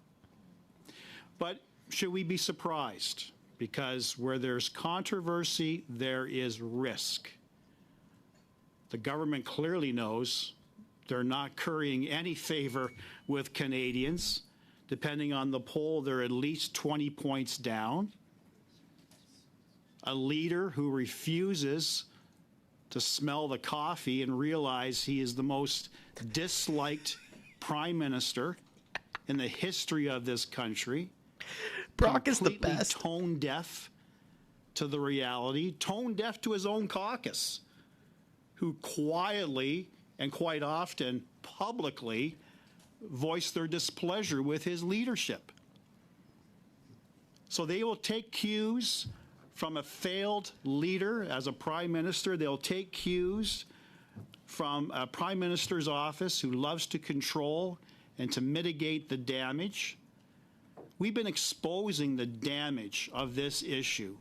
[SPEAKER 6] But should we be surprised? Because where there's controversy, there is risk. The government clearly knows they're not currying any favor with Canadians. Depending on the poll, they're at least 20 points down. A leader who refuses to smell the coffee and realize he is the most disliked prime minister in the history of this country.
[SPEAKER 3] Brock is the
[SPEAKER 6] Completely
[SPEAKER 3] best.
[SPEAKER 6] tone deaf to the reality, tone deaf to his own caucus, who quietly and quite often publicly voiced their displeasure with his leadership. So they will take cues from a failed leader as a prime minister. They'll take cues from a prime minister's office who loves to control and to mitigate the damage. We've been exposing the damage of this issue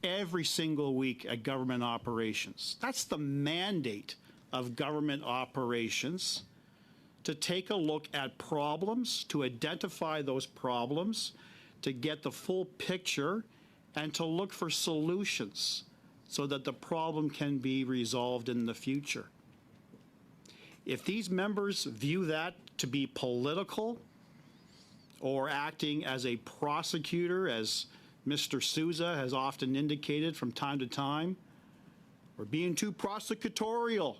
[SPEAKER 6] every single week at government operations. That's the mandate of government operations, to take a look at problems, to identify those problems, to get the full picture, and to look for solutions so that the problem can be resolved in the future. If these members view that to be political or acting as a prosecutor, as Mr. Sousa has often indicated from time to time, or being too prosecutorial,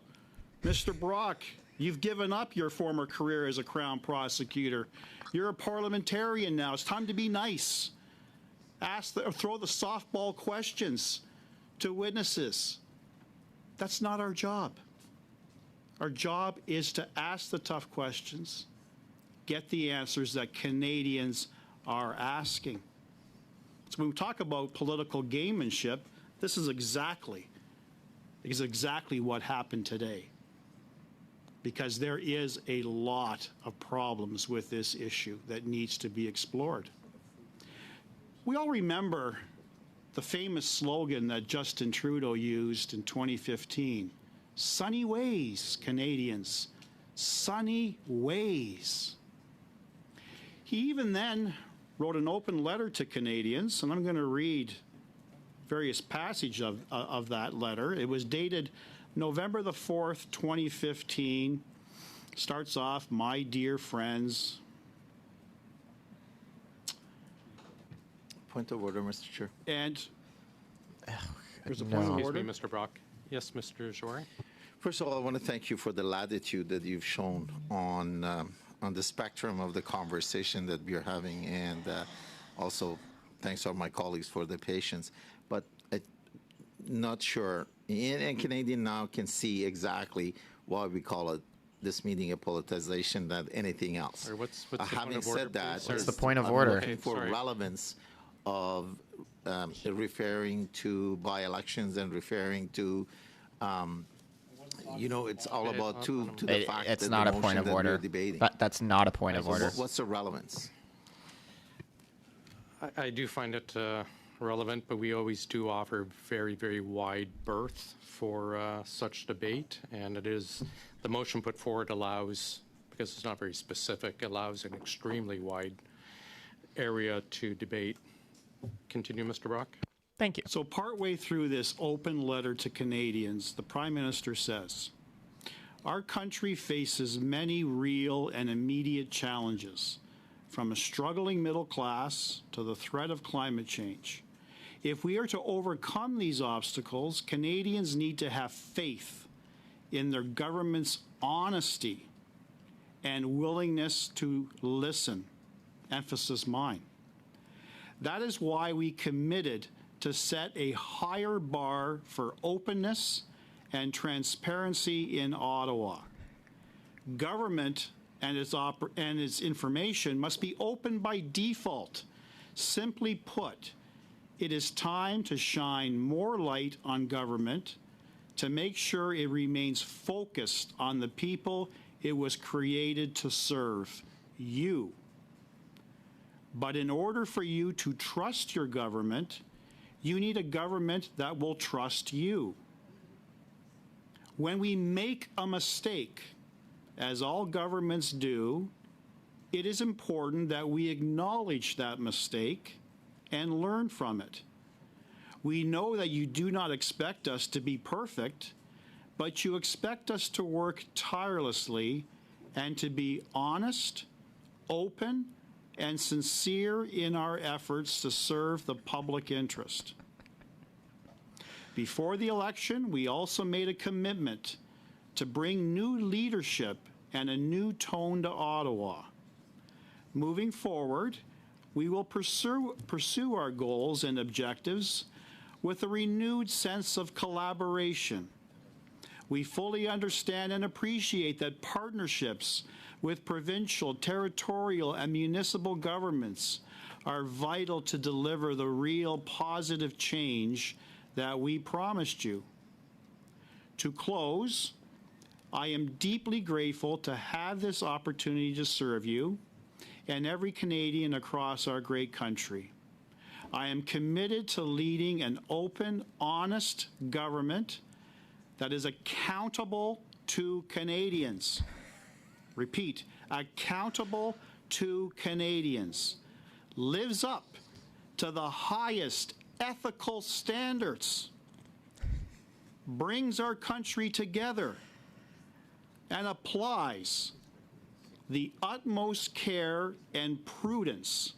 [SPEAKER 6] Mr. Brock, you've given up your former career as a Crown prosecutor. You're a parliamentarian now. It's time to be nice. Throw the softball questions to witnesses. That's not our job. Our job is to ask the tough questions, get the answers that Canadians are asking. So when we talk about political gamemanship, this is exactly what happened today. Because there is a lot of problems with this issue that needs to be explored. We all remember the famous slogan that Justin Trudeau used in 2015, "Sunny ways, Canadians, sunny ways." He even then wrote an open letter to Canadians, and I'm going to read various passages of that letter. It was dated November the 4th, 2015, starts off, "My dear friends."
[SPEAKER 2] Point of order, Mr. Chair.
[SPEAKER 6] And there's a point of
[SPEAKER 1] Excuse
[SPEAKER 6] order.
[SPEAKER 1] me, Mr. Brock. Yes, Mr. Jory?
[SPEAKER 2] First of all, I want to thank you for the latitude that you've shown on the spectrum of the conversation that we're having, and also thanks to all my colleagues for the patience. But I'm not sure, and Canadian now can see exactly why we call it this meeting a politicization than anything else.
[SPEAKER 1] Or what's the point
[SPEAKER 2] Having
[SPEAKER 1] of order,
[SPEAKER 2] said that,
[SPEAKER 1] please, sir? What's
[SPEAKER 3] the point of
[SPEAKER 2] I'm
[SPEAKER 3] order?
[SPEAKER 2] looking for
[SPEAKER 1] Sorry.
[SPEAKER 2] relevance of referring to by-elections and referring to, it's all about to the fact
[SPEAKER 3] It's
[SPEAKER 2] that
[SPEAKER 3] not
[SPEAKER 2] the
[SPEAKER 3] a point
[SPEAKER 2] motion
[SPEAKER 3] of
[SPEAKER 2] that we're
[SPEAKER 3] order.
[SPEAKER 2] debating.
[SPEAKER 3] That's not a point of order.
[SPEAKER 2] What's the relevance?
[SPEAKER 1] I do find it relevant, but we always do offer very, very wide berth for such debate. And it is, the motion put forward allows, because it's not very specific, allows an extremely wide area to debate. Continue, Mr. Brock.
[SPEAKER 3] Thank you.
[SPEAKER 6] So partway through this open letter to Canadians, the Prime Minister says, "Our country faces many real and immediate challenges, from a struggling middle class to the threat of climate change. If we are to overcome these obstacles, Canadians need to have faith in their government's honesty and willingness to listen." Emphasis mine. That is why we committed to set a higher bar for openness and transparency in Ottawa. Government and its information must be open by default. Simply put, it is time to shine more light on government to make sure it remains focused on the people it was created to serve, you. But in order for you to trust your government, you need a government that will trust you. When we make a mistake, as all governments do, it is important that we acknowledge that mistake and learn from it. We know that you do not expect us to be perfect, but you expect us to work tirelessly and to be honest, open, and sincere in our efforts to serve the public interest. Before the election, we also made a commitment to bring new leadership and a new tone to Ottawa. Moving forward, we will pursue our goals and objectives with a renewed sense of collaboration. We fully understand and appreciate that partnerships with provincial, territorial, and municipal governments are vital to deliver the real positive change that we promised you. To close, I am deeply grateful to have this opportunity to serve you and every Canadian across our great country. I am committed to leading an open, honest government that is accountable to Canadians. Repeat, accountable to Canadians. Lives up to the highest ethical standards. Brings our country together and applies the utmost care and prudence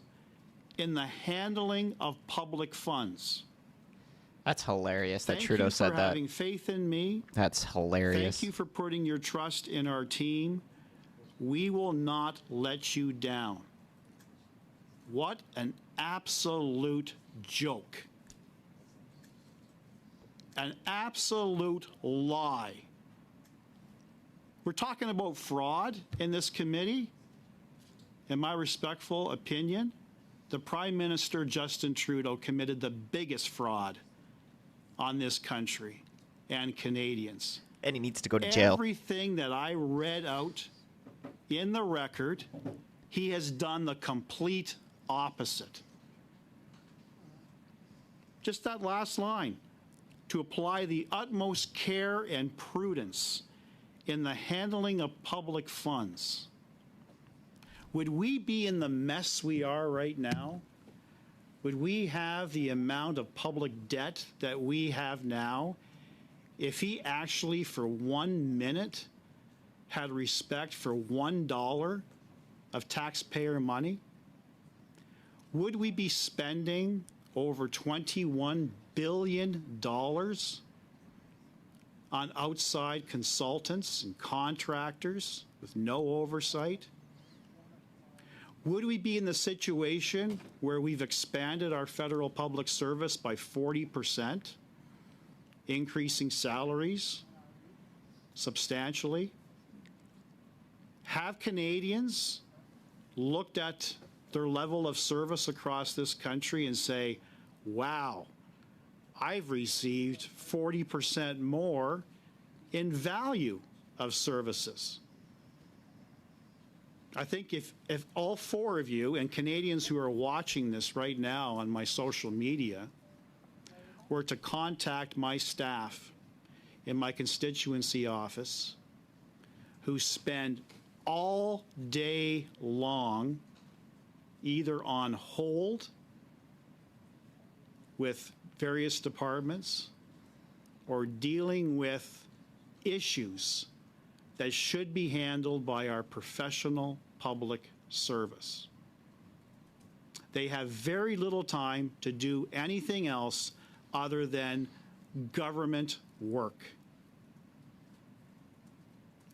[SPEAKER 6] in the handling of public funds.
[SPEAKER 3] That's hilarious that
[SPEAKER 6] Thank
[SPEAKER 3] Trudeau
[SPEAKER 6] you
[SPEAKER 3] said
[SPEAKER 6] for
[SPEAKER 3] that.
[SPEAKER 6] having faith in me.
[SPEAKER 3] That's hilarious.
[SPEAKER 6] Thank you for putting your trust in our team. We will not let you down. What an absolute joke. An absolute lie. We're talking about fraud in this committee. In my respectful opinion, the Prime Minister, Justin Trudeau, committed the biggest fraud on this country and Canadians.
[SPEAKER 3] And he needs to go to jail.
[SPEAKER 6] Everything that I read out in the record, he has done the complete opposite. Just that last line, to apply the utmost care and prudence in the handling of public funds. Would we be in the mess we are right now? Would we have the amount of public debt that we have now if he actually for 1 minute had respect for $1 of taxpayer money? Would we be spending over $21 billion on outside consultants and contractors with no oversight? Would we be in the situation where we've expanded our federal public service by 40%, increasing salaries substantially? Have Canadians looked at their level of service across this country and say, wow, I've received 40% more in value of services? I think if all four of you and Canadians who are watching this right now on my social media were to contact my staff in my constituency office, who spend all day long either on hold with various departments or dealing with issues that should be handled by our professional public service. They have very little time to do anything else other than government work.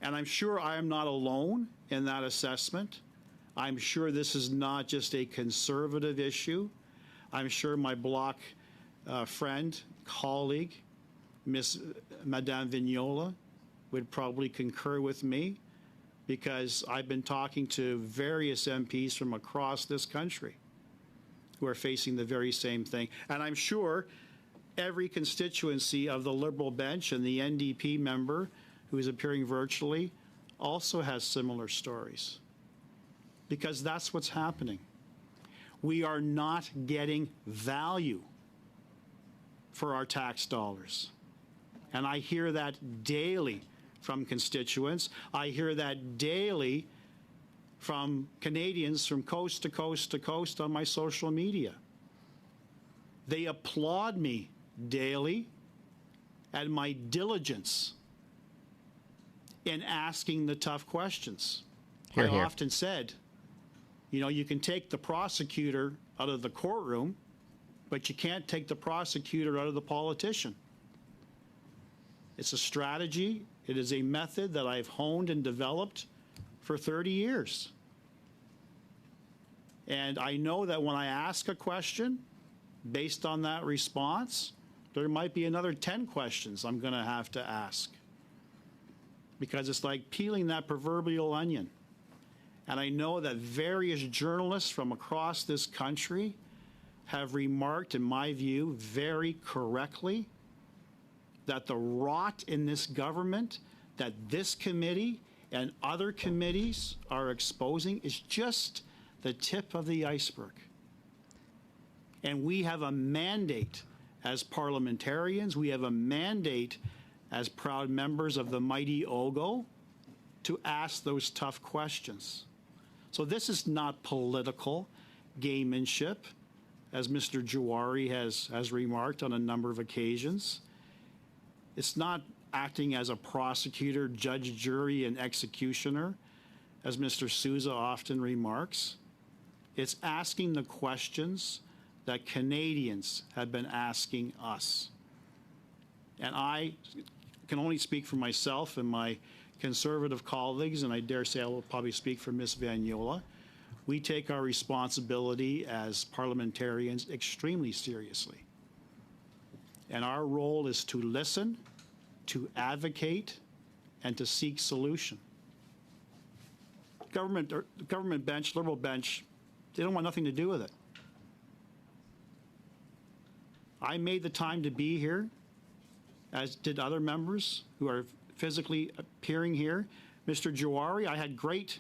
[SPEAKER 6] And I'm sure I am not alone in that assessment. I'm sure this is not just a conservative issue. I'm sure my Bloc friend, colleague, Madame Vignola, would probably concur with me, because I've been talking to various MPs from across this country who are facing the very same thing. And I'm sure every constituency of the Liberal bench and the NDP member who is appearing virtually also has similar stories, because that's what's happening. We are not getting value for our tax dollars. And I hear that daily from constituents. I hear that daily from Canadians from coast to coast to coast on my social media. They applaud me daily at my diligence in asking the tough questions.
[SPEAKER 3] Hear,
[SPEAKER 6] I
[SPEAKER 3] hear.
[SPEAKER 6] often said, you know, you can take the prosecutor out of the courtroom, but you can't take the prosecutor out of the politician. It's a strategy. It is a method that I've honed and developed for 30 years. And I know that when I ask a question, based on that response, there might be another 10 questions I'm going to have to ask. Because it's like peeling that proverbial onion. And I know that various journalists from across this country have remarked, in my view, very correctly, that the rot in this government that this committee and other committees are exposing is just the tip of the iceberg. And we have a mandate as parliamentarians, we have a mandate as proud members of the mighty OGGO to ask those tough questions. So this is not political gamemanship, as Mr. Jawari has remarked on a number of occasions. It's not acting as a prosecutor, judge, jury, and executioner, as Mr. Sousa often remarks. It's asking the questions that Canadians have been asking us. And I can only speak for myself and my Conservative colleagues, and I dare say I will probably speak for Ms. Vanyola. We take our responsibility as parliamentarians extremely seriously. And our role is to listen, to advocate, and to seek solution. Government bench, Liberal bench, they don't want nothing to do with it. I made the time to be here, as did other members who are physically appearing here. Mr. Jawari, I had great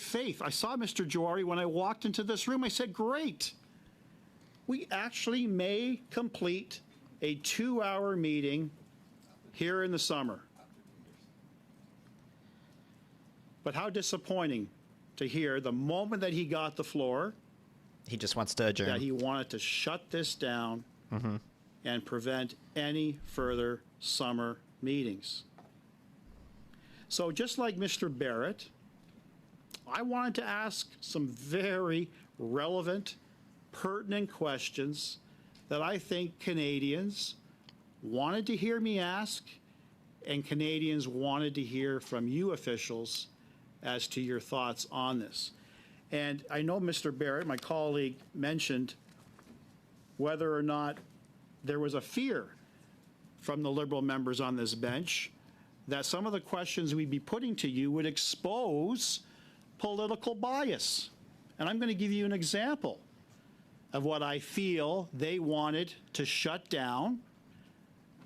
[SPEAKER 6] faith. I saw Mr. Jawari when I walked into this room. I said, great. We actually may complete a 2-hour meeting here in the summer. But how disappointing to hear the moment that he got the floor,
[SPEAKER 3] He just wants to adjourn.
[SPEAKER 6] that he wanted to shut this down and prevent any further summer meetings. So just like Mr. Barrett, I wanted to ask some very relevant, pertinent questions that I think Canadians wanted to hear me ask, and Canadians wanted to hear from you officials as to your thoughts on this. And I know Mr. Barrett, my colleague, mentioned whether or not there was a fear from the Liberal members on this bench that some of the questions we'd be putting to you would expose political bias. And I'm going to give you an example of what I feel they wanted to shut down.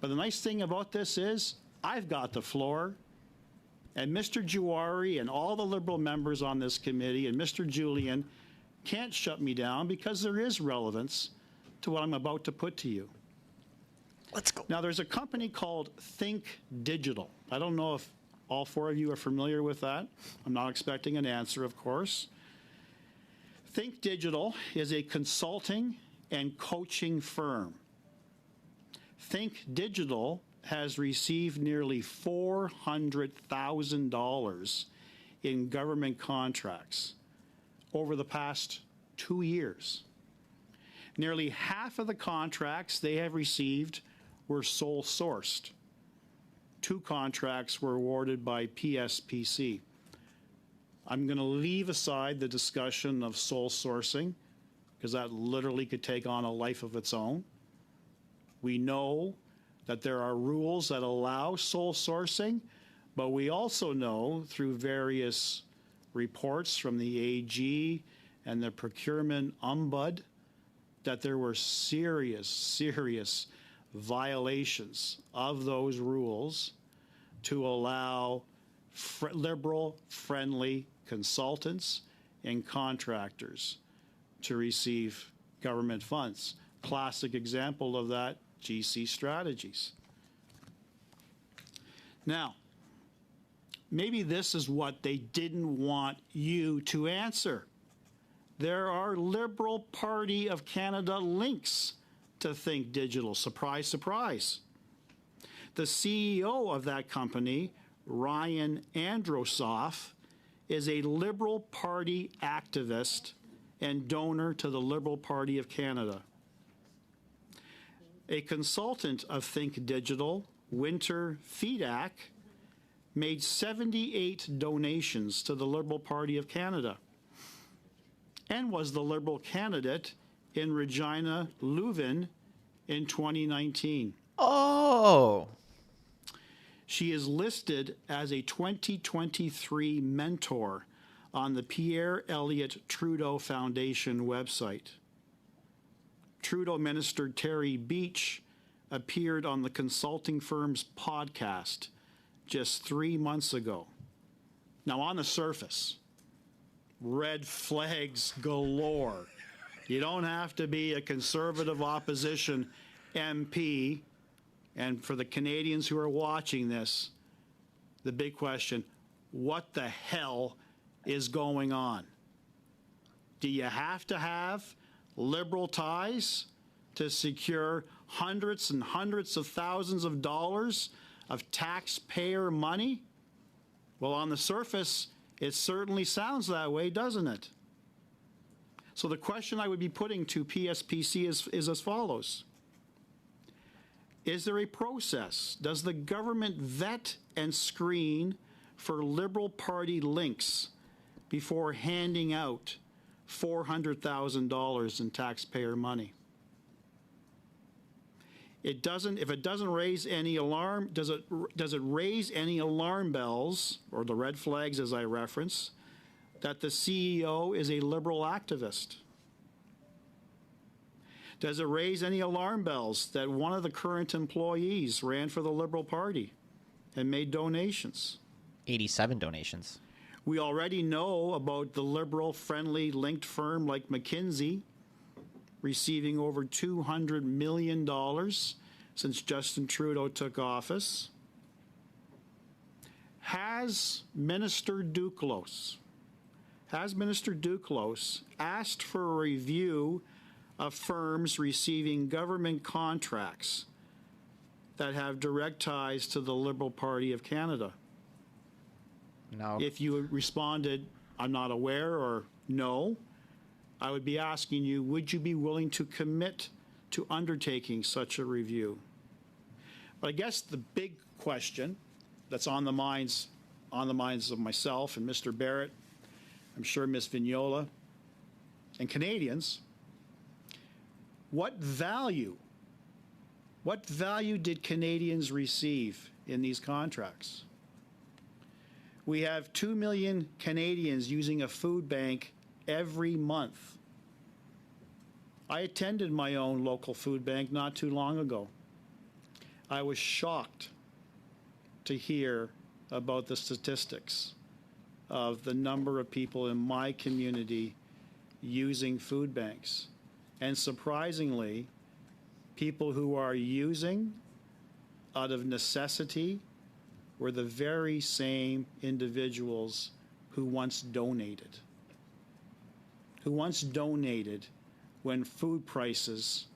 [SPEAKER 6] But the nice thing about this is I've got the floor, and Mr. Jawari and all the Liberal members on this committee and Mr. Julian can't shut me down because there is relevance to what I'm about to put to you.
[SPEAKER 3] Let's go.
[SPEAKER 6] Now, there's a company called Think Digital. I don't know if all 4 of you are familiar with that. I'm not expecting an answer, of course. Think Digital is a consulting and coaching firm. Think Digital has received nearly $400,000 in government contracts over the past 2 years. Nearly half of the contracts they have received were sole sourced. 2 contracts were awarded by PSPC. I'm going to leave aside the discussion of sole sourcing because that literally could take on a life of its own. We know that there are rules that allow sole sourcing, but we also know through various reports from the AG and the procurement ombud that there were serious violations of those rules to allow Liberal-friendly consultants and contractors to receive government funds. Classic example of that, GC Strategies. Now, maybe this is what they didn't want you to answer. There are Liberal Party of Canada links to Think Digital. Surprise, surprise. The CEO of that company, Ryan Androsoff, is a Liberal Party activist and donor to the Liberal Party of Canada. A consultant of Think Digital, Winter Fedak, made 78 donations to the Liberal Party of Canada and was the Liberal candidate in Regina Leuven in 2019.
[SPEAKER 3] Oh.
[SPEAKER 6] She is listed as a 2023 mentor on the Pierre Elliott Trudeau Foundation website. Trudeau Minister Terry Beach appeared on the consulting firm's podcast just 3 months ago. Now, on the surface, red flags galore. You don't have to be a conservative opposition MP. And for the Canadians who are watching this, the big question, what the hell is going on? Do you have to have Liberal ties to secure hundreds and hundreds of thousands of dollars of taxpayer money? Well, on the surface, it certainly sounds that way, doesn't it? So the question I would be putting to PSPC is as follows. Is there a process? Does the government vet and screen for Liberal Party links before handing out $400,000 in taxpayer money? If it doesn't raise any alarm, does it raise any alarm bells, or the red flags as I reference, that the CEO is a Liberal activist? Does it raise any alarm bells that one of the current employees ran for the Liberal Party and made donations?
[SPEAKER 3] 87 donations.
[SPEAKER 6] We already know about the Liberal-friendly linked firm like McKinsey receiving over $200 million since Justin Trudeau took office. Has Minister Duclos asked for a review of firms receiving government contracts that have direct ties to the Liberal Party of Canada?
[SPEAKER 3] No.
[SPEAKER 6] If you responded, I'm not aware, or no, I would be asking you, would you be willing to commit to undertaking such a review? But I guess the big question that's on the minds of myself and Mr. Barrett, I'm sure Ms. Vignola, and Canadians, what value did Canadians receive in these contracts? We have 2 million Canadians using a food bank every month. I attended my own local food bank not too long ago. I was shocked to hear about the statistics of the number of people in my community using food banks. And surprisingly, people who are using out of necessity were the very same individuals who once donated. When food prices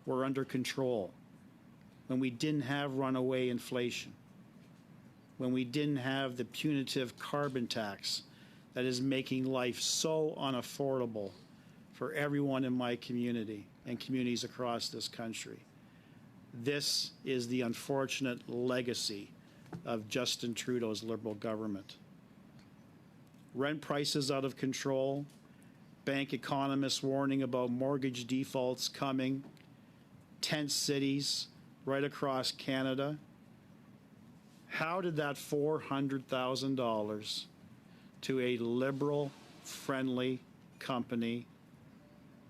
[SPEAKER 6] were under control, when we didn't have runaway inflation, when we didn't have the punitive carbon tax that is making life so unaffordable for everyone in my community and communities across this country. This is the unfortunate legacy of Justin Trudeau's Liberal government. Rent prices out of control, bank economists warning about mortgage defaults coming, tent cities right across Canada. How did that $400,000 to a Liberal-friendly company,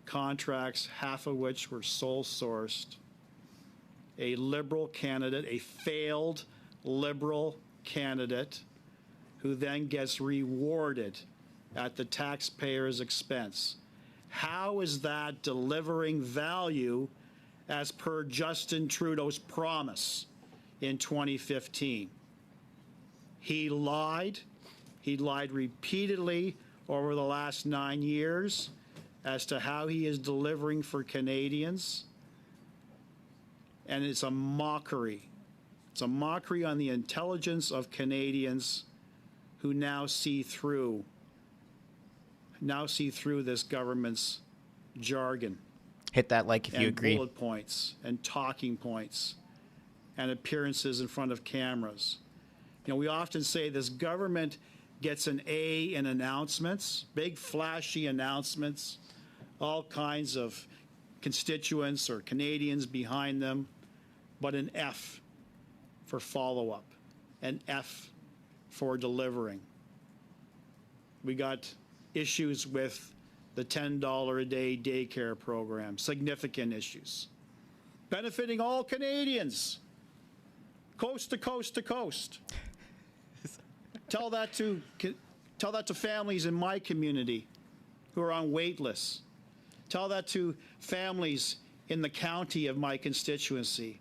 [SPEAKER 6] contracts half of which were sole sourced, a Liberal candidate, a failed Liberal candidate, who then gets rewarded at the taxpayer's expense? How is that delivering value as per Justin Trudeau's promise in 2015? He lied. He lied repeatedly over the last 9 years as to how he is delivering for Canadians. And it's a mockery. It's a mockery on the intelligence of Canadians who now see through this government's jargon.
[SPEAKER 3] Hit that like if you agree.
[SPEAKER 6] Bullet points and talking points and appearances in front of cameras. You know, we often say this government gets an A in announcements, big flashy announcements, all kinds of constituents or Canadians behind them, but an F for follow-up, an F for delivering. We got issues with the $10 a day daycare program, significant issues. Benefiting all Canadians, coast to coast to coast. Tell that to families in my community who are on wait lists. Tell that to families in the county of my constituency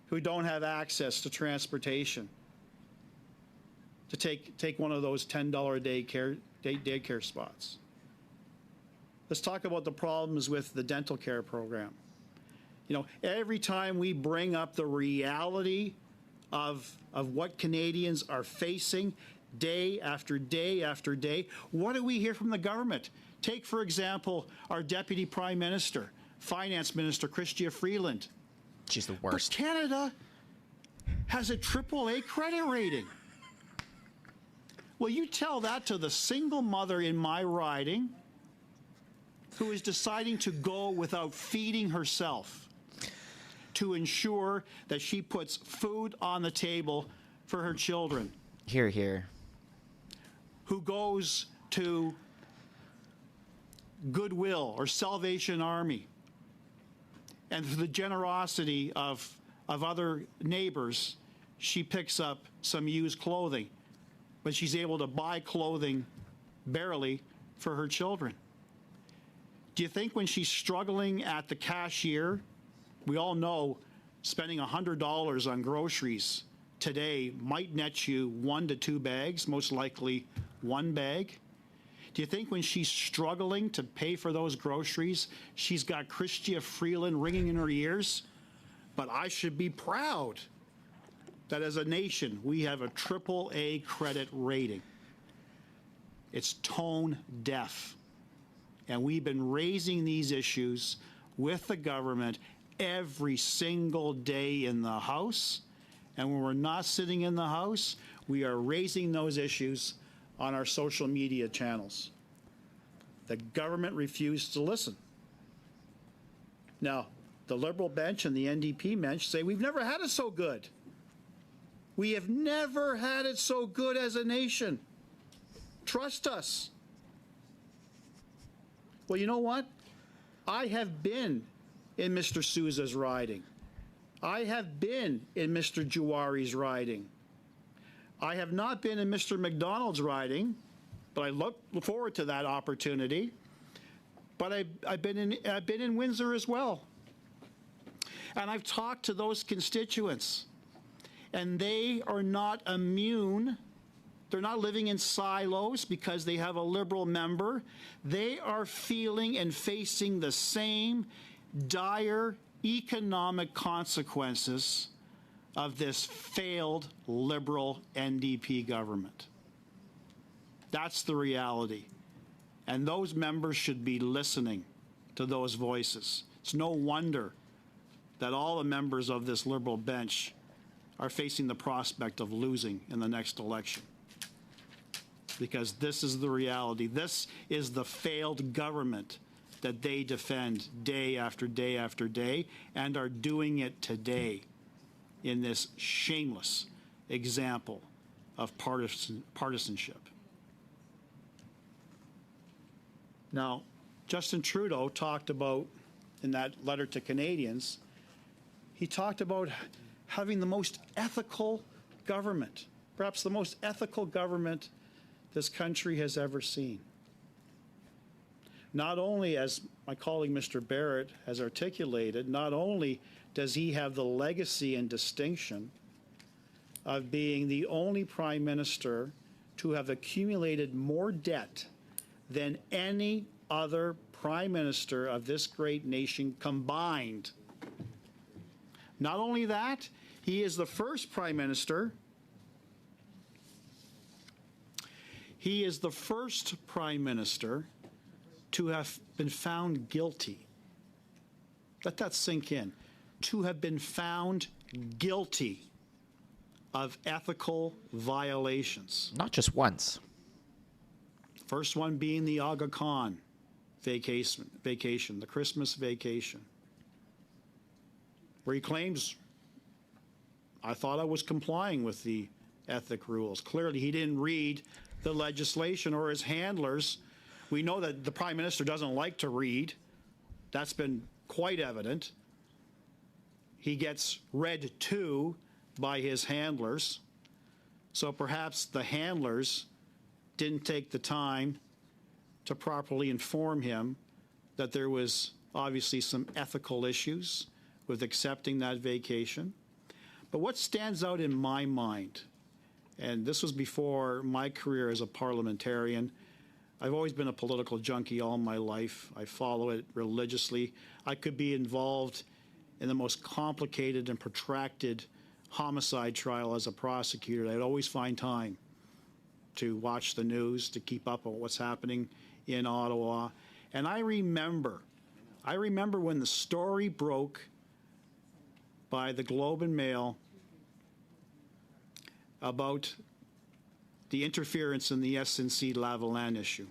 [SPEAKER 6] who don't have access to transportation to take one of those $10 daycare spots. Let's talk about the problems with the dental care program. You know, every time we bring up the reality of what Canadians are facing day after day after day, what do we hear from the government? Take, for example, our Deputy Prime Minister, Finance Minister, Chrystia Freeland.
[SPEAKER 3] She's the worst.
[SPEAKER 6] But Canada has a AAA credit rating. Well, you tell that to the single mother in my riding who is deciding to go without feeding herself to ensure that she puts food on the table for her children.
[SPEAKER 3] Here, here.
[SPEAKER 6] Who goes to Goodwill or Salvation Army, and through the generosity of other neighbors, she picks up some used clothing, but she's able to buy clothing barely for her children. Do you think when she's struggling at the cashier, we all know spending $100 on groceries today might net you 1 to 2 bags, most likely 1 bag? Do you think when she's struggling to pay for those groceries, she's got Chrystia Freeland ringing in her ears? But I should be proud that as a nation, we have a AAA credit rating. It's tone deaf. And we've been raising these issues with the government every single day in the House. And when we're not sitting in the House, we are raising those issues on our social media channels. The government refused to listen. Now, the Liberal bench and the NDP bench say we've never had it so good. We have never had it so good as a nation. Trust us. Well, you know what? I have been in Mr. Sousa's riding. I have been in Mr. Juari's riding. I have not been in Mr. McDonald's riding, but I look forward to that opportunity. But I've been in Windsor as well. And I've talked to those constituents, and they are not immune. They're not living in silos because they have a Liberal member. They are feeling and facing the same dire economic consequences of this failed Liberal NDP government. That's the reality. And those members should be listening to those voices. It's no wonder that all the members of this Liberal bench are facing the prospect of losing in the next election. Because this is the reality. This is the failed government that they defend day after day after day, and are doing it today in this shameless example of partisanship. Now, Justin Trudeau talked about, in that letter to Canadians, he talked about having the most ethical government, perhaps the most ethical government this country has ever seen. Not only, as my colleague Mr. Barrett has articulated, not only does he have the legacy and distinction of being the only prime minister to have accumulated more debt than any other prime minister of this great nation combined. Not only that, he is the first prime minister. He is the first prime minister to have been found guilty. Let that sink in. To have been found guilty of ethical violations.
[SPEAKER 3] Not just once.
[SPEAKER 6] First one being the Aga Khan vacation, the Christmas vacation, where he claims, I thought I was complying with the ethic rules. Clearly, he didn't read the legislation, or his handlers. We know that the Prime Minister doesn't like to read. That's been quite evident. He gets read to by his handlers. So perhaps the handlers didn't take the time to properly inform him that there was obviously some ethical issues with accepting that vacation. But what stands out in my mind, and this was before my career as a parliamentarian, I've always been a political junkie all my life. I follow it religiously. I could be involved in the most complicated and protracted homicide trial as a prosecutor. I'd always find time to watch the news, to keep up on what's happening in Ottawa. And I remember when the story broke by the Globe and Mail about the interference in the SNC-Lavalin issue.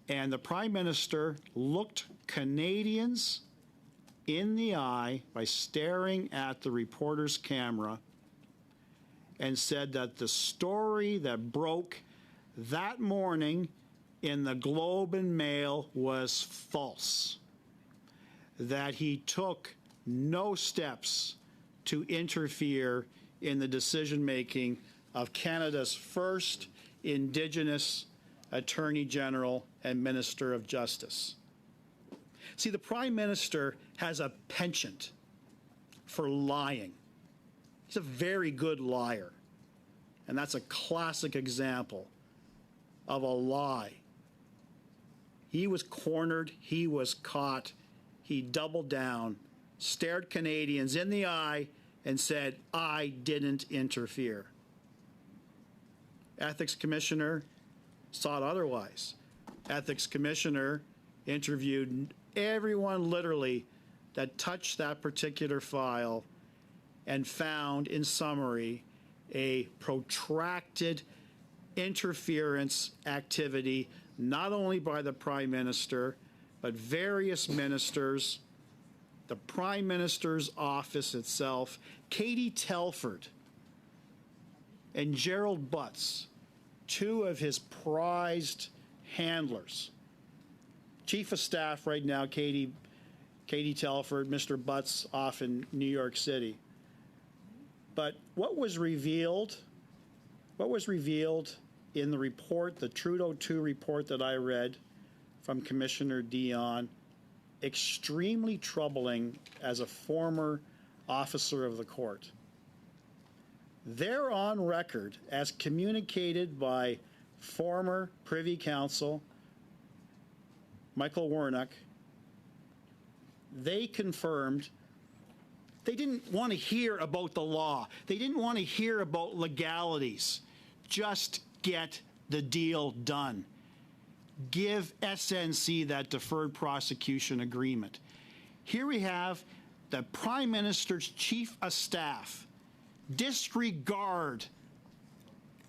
[SPEAKER 6] And the Prime Minister looked Canadians in the eye by staring at the reporter's camera and said that the story that broke that morning in the Globe and Mail was false, that he took no steps to interfere in the decision-making of Canada's first Indigenous Attorney General and Minister of Justice. See, the Prime Minister has a penchant for lying. He's a very good liar. And that's a classic example of a lie. He was cornered, he was caught, he doubled down, stared Canadians in the eye, and said, I didn't interfere. Ethics Commissioner saw it otherwise. Ethics Commissioner interviewed everyone literally that touched that particular file and found, in summary, a protracted interference activity, not only by the Prime Minister, but various ministers, the Prime Minister's office itself, Katie Telford and Gerald Butts, two of his prized handlers. Chief of Staff right now, Katie Telford, Mr. Butts off in New York City. But what was revealed in the report, the Trudeau II report that I read from Commissioner Dion, extremely troubling as a former officer of the court. They're on record as communicated by former Privy Counsel Michael Warnock. They confirmed they didn't want to hear about the law. They didn't want to hear about legalities. Just get the deal done. Give SNC that deferred prosecution agreement. Here we have the Prime Minister's Chief of Staff disregard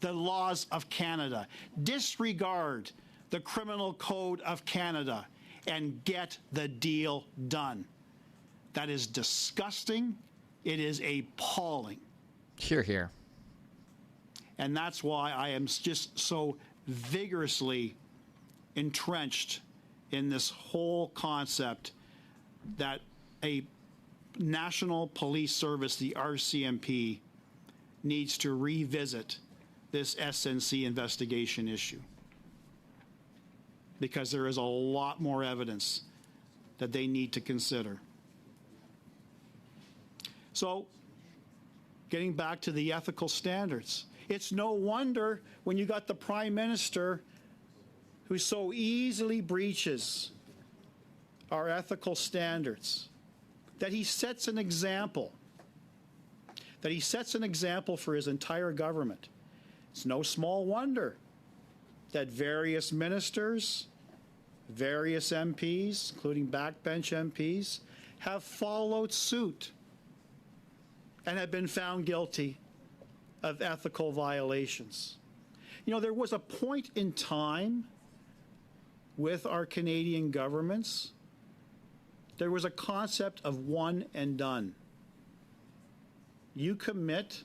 [SPEAKER 6] the laws of Canada, disregard the Criminal Code of Canada, and get the deal done. That is disgusting. It is appalling.
[SPEAKER 3] Hear, hear.
[SPEAKER 6] And that's why I am just so vigorously entrenched in this whole concept that a National Police Service, the RCMP, needs to revisit this SNC investigation issue, because there is a lot more evidence that they need to consider. So, getting back to the ethical standards, it's no wonder when you got the Prime Minister who so easily breaches our ethical standards, that he sets an example, for his entire government. It's no small wonder that various ministers, various MPs, including backbench MPs, have followed suit and have been found guilty of ethical violations. You know, there was a point in time with our Canadian governments, there was a concept of one and done. You commit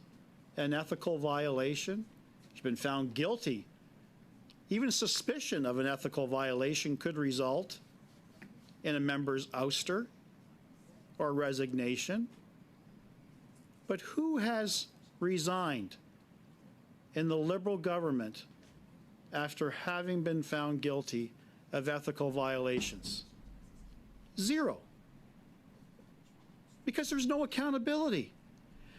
[SPEAKER 6] an ethical violation, has been found guilty, even suspicion of an ethical violation could result in a member's ouster or resignation. But who has resigned in the Liberal government after having been found guilty of ethical violations? Zero. Because there's no accountability.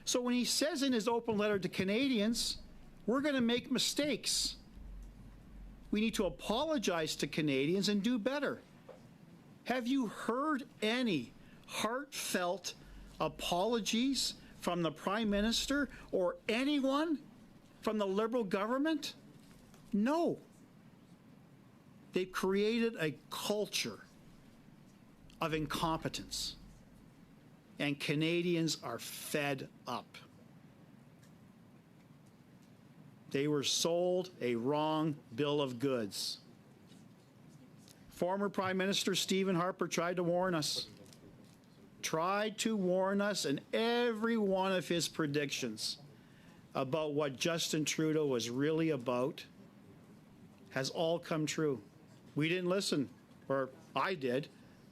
[SPEAKER 6] So when he says in his open letter to Canadians, we're going to make mistakes, we need to apologize to Canadians and do better. Have you heard any heartfelt apologies from the Prime Minister or anyone from the Liberal government? No. They've created a culture of incompetence, and Canadians are fed up. They were sold a wrong bill of goods. Former Prime Minister Stephen Harper tried to warn us. In every one of his predictions about what Justin Trudeau was really about has all come true. We didn't listen, or I did,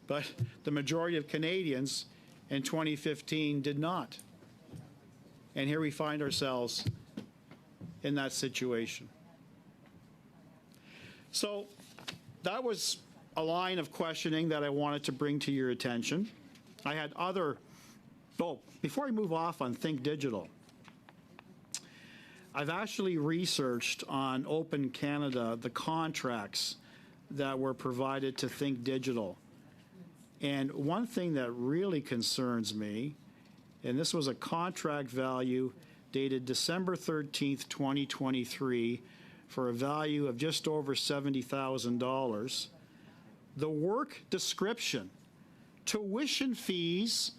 [SPEAKER 6] but the majority of Canadians in 2015 did not. And here we find ourselves in that situation. So that was a line of questioning that I wanted to bring to your attention. I had other, before I move off on Think Digital, I've actually researched on Open Canada the contracts that were provided to Think Digital. And one thing that really concerns me, and this was a contract value dated December 13th, 2023, for a value of just over $70,000. The work description, tuition fees,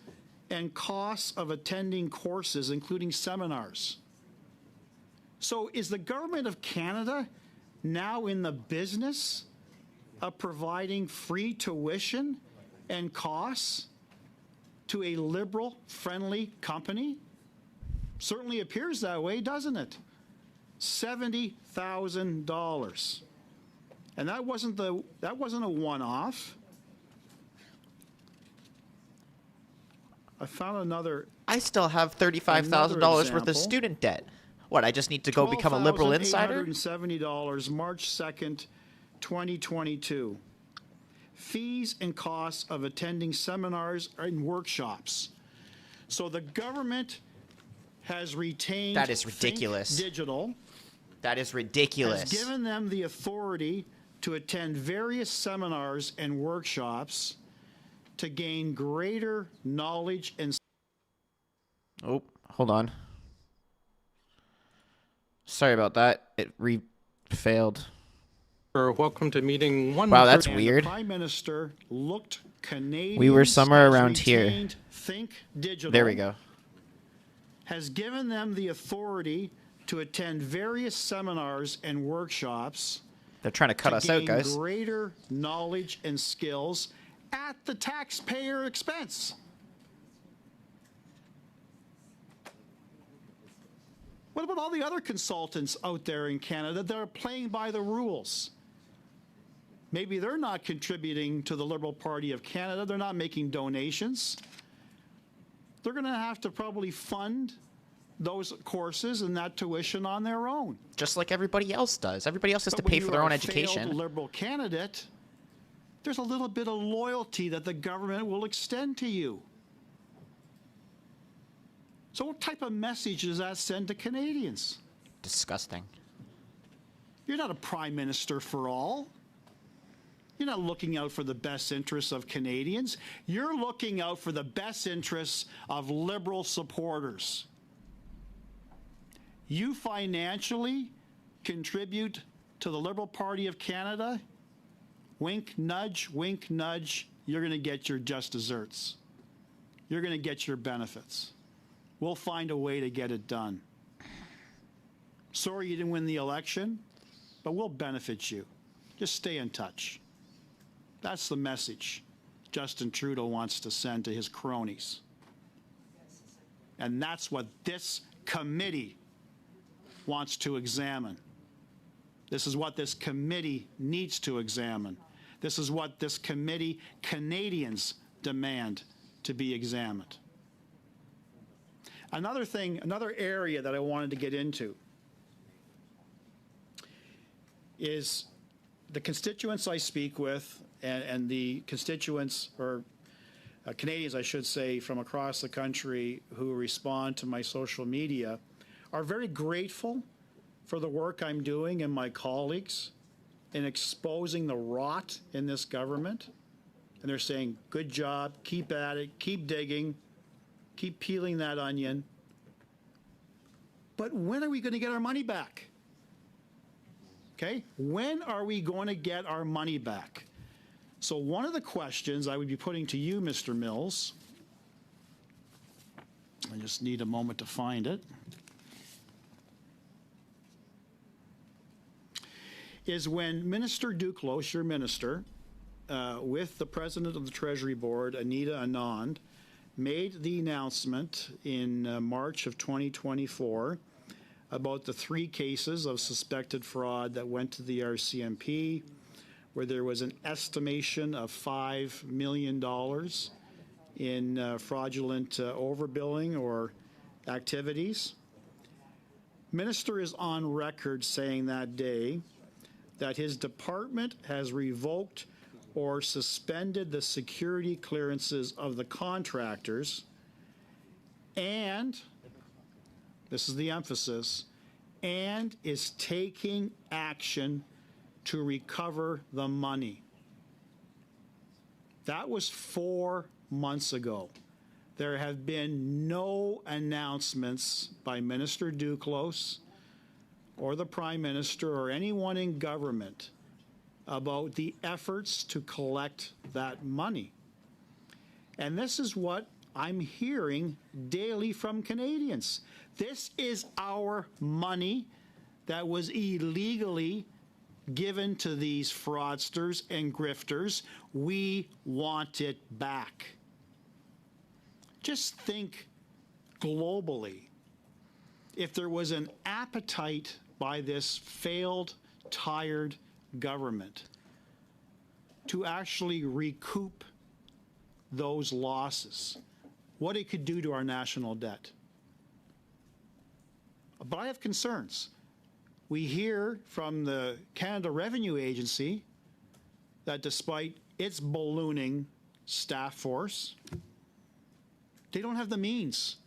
[SPEAKER 6] and costs of attending courses, including seminars. So is the Government of Canada now in the business of providing free tuition and costs to a Liberal-friendly company? Certainly appears that way, doesn't it? $70,000. And that wasn't a one-off. I found another.
[SPEAKER 3] I still have $35,000 worth of student debt. What, I just need to go become a Liberal insider?
[SPEAKER 6] $12,870, March 2nd, 2022. Fees and costs of attending seminars and workshops. So the government has retained.
[SPEAKER 3] That is ridiculous.
[SPEAKER 6] Think Digital.
[SPEAKER 3] That is ridiculous.
[SPEAKER 6] Has given them the authority to attend various seminars and workshops to gain greater knowledge and.
[SPEAKER 3] Oh, hold on. Sorry about that. It failed.
[SPEAKER 1] Welcome to meeting one.
[SPEAKER 3] Wow, that's
[SPEAKER 6] And
[SPEAKER 3] weird.
[SPEAKER 6] The Prime Minister looked Canadian.
[SPEAKER 3] We were somewhere around here.
[SPEAKER 6] Think Digital.
[SPEAKER 3] There we go.
[SPEAKER 6] Has given them the authority to attend various seminars and workshops.
[SPEAKER 3] They're trying to cut us out, guys.
[SPEAKER 6] Greater knowledge and skills at the taxpayer expense. What about all the other consultants out there in Canada that are playing by the rules? Maybe they're not contributing to the Liberal Party of Canada. They're not making donations. They're going to have to probably fund those courses and that tuition on their own.
[SPEAKER 3] Just like everybody else does. Everybody else has to
[SPEAKER 6] But when
[SPEAKER 3] pay for
[SPEAKER 6] you
[SPEAKER 3] their
[SPEAKER 6] are
[SPEAKER 3] own
[SPEAKER 6] a
[SPEAKER 3] education.
[SPEAKER 6] failed Liberal candidate, there's a little bit of loyalty that the government will extend to you. So what type of message does that send to Canadians?
[SPEAKER 3] Disgusting.
[SPEAKER 6] You're not a prime minister for all. You're not looking out for the best interests of Canadians. You're looking out for the best interests of Liberal supporters. You financially contribute to the Liberal Party of Canada, wink, nudge, you're going to get your just desserts. You're going to get your benefits. We'll find a way to get it done. Sorry you didn't win the election, but we'll benefit you. Just stay in touch. That's the message Justin Trudeau wants to send to his cronies. And that's what this committee wants to examine. This is what this committee needs to examine. This is what this committee, Canadians, demand to be examined. Another thing, another area that I wanted to get into is the constituents I speak with and the constituents, or Canadians, I should say, from across the country who respond to my social media are very grateful for the work I'm doing and my colleagues in exposing the rot in this government. And they're saying, good job, keep at it, keep digging, keep peeling that onion. But when are we going to get our money back? Okay, when are we going to get our money back? So one of the questions I would be putting to you, Mr. Mills, I just need a moment to find it, is when Minister Duclos, your minister, with the president of the Treasury Board, Anita Anand, made the announcement in March of 2024 about the 3 cases of suspected fraud that went to the RCMP, where there was an estimation of $5 million in fraudulent overbilling or activities. Minister is on record saying that day that his department has revoked or suspended the security clearances of the contractors, and, this is the emphasis, and is taking action to recover the money. That was 4 months ago. There have been no announcements by Minister Duclos or the Prime Minister or anyone in government about the efforts to collect that money. And this is what I'm hearing daily from Canadians. This is our money that was illegally given to these fraudsters and grifters. We want it back. Just think globally. If there was an appetite by this failed, tired government to actually recoup those losses, what it could do to our national debt. But I have concerns. We hear from the Canada Revenue Agency that despite its ballooning staff force, they don't have the means.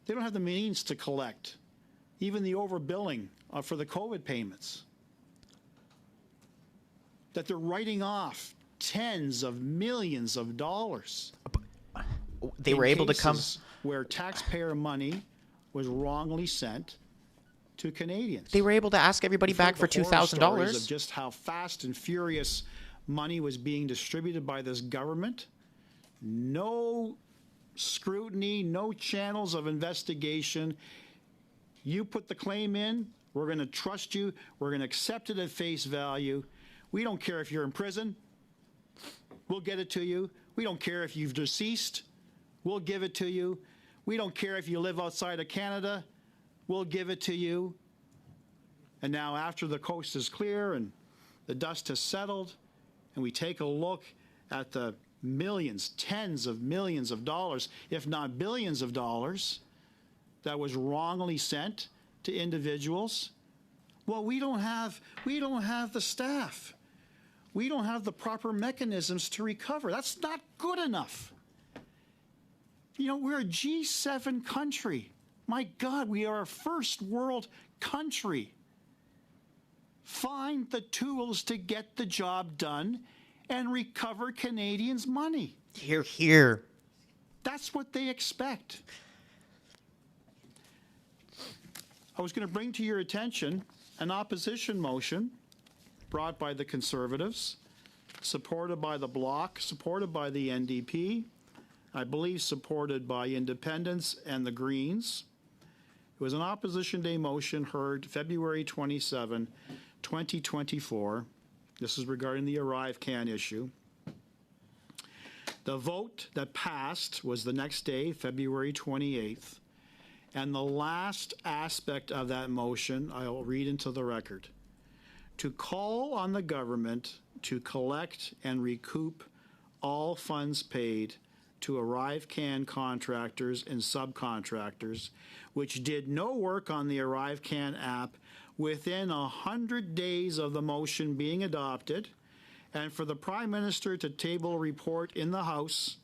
[SPEAKER 6] They don't have the means to collect even the overbilling for the COVID payments. That they're writing off tens of millions of dollars.
[SPEAKER 3] They were able to come
[SPEAKER 6] where taxpayer money was wrongly sent to Canadians.
[SPEAKER 3] They were able to ask everybody back for $2,000.
[SPEAKER 6] Of just how fast and furious money was being distributed by this government. No scrutiny, no channels of investigation. You put the claim in, we're going to trust you, we're going to accept it at face value. We don't care if you're in prison, we'll get it to you. We don't care if you've deceased, we'll give it to you. We don't care if you live outside of Canada, we'll give it to you. And now after the coast is clear and the dust has settled, and we take a look at the millions, tens of millions of dollars, if not billions of dollars, that was wrongly sent to individuals. Well, we don't have the staff. We don't have the proper mechanisms to recover. That's not good enough. You know, we're a G7 country. My God, we are a first world country. Find the tools to get the job done and recover Canadians' money.
[SPEAKER 3] Hear, hear.
[SPEAKER 6] That's what they expect. I was going to bring to your attention an opposition motion brought by the Conservatives, supported by the Bloc, supported by the NDP, I believe supported by Independents and the Greens. It was an Opposition Day motion heard February 27, 2024. This is regarding the ArriveCAN issue. The vote that passed was the next day, February 28th, And the last aspect of that motion, I will read into the record. To call on the government to collect and recoup all funds paid to ArriveCan contractors and subcontractors which did no work on the ArriveCan app within 100 days of the motion being adopted, and for the Prime Minister to table a report in the House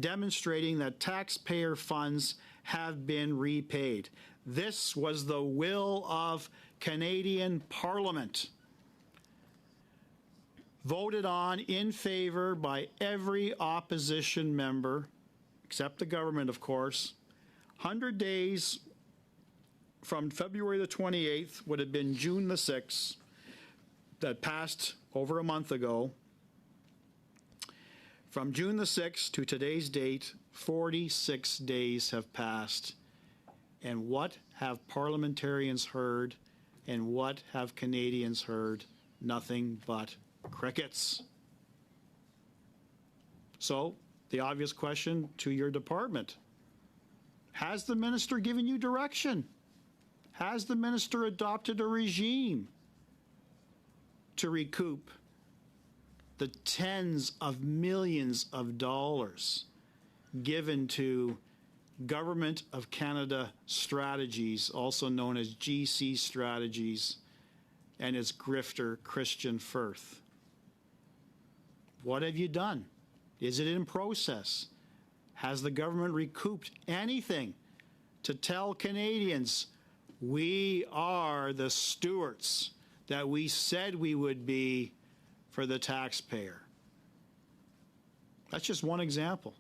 [SPEAKER 6] demonstrating that taxpayer funds have been repaid. This was the will of Canadian Parliament, voted on in favor by every opposition member, except the government, of course. 100 days from February the 28th would have been June the 6th, that passed over a month ago. From June the 6th to today's date, 46 days have passed. And what have parliamentarians heard, and what have Canadians heard? Nothing but crickets. So, the obvious question to your department: has the minister given you direction? Has the minister adopted a regime to recoup the tens of millions of dollars given to Government of Canada Strategies, also known as GC Strategies, and its grifter Christian Firth? What have you done? Is it in process? Has the government recouped anything to tell Canadians we are the stewards that we said we would be for the taxpayer? That's just one example.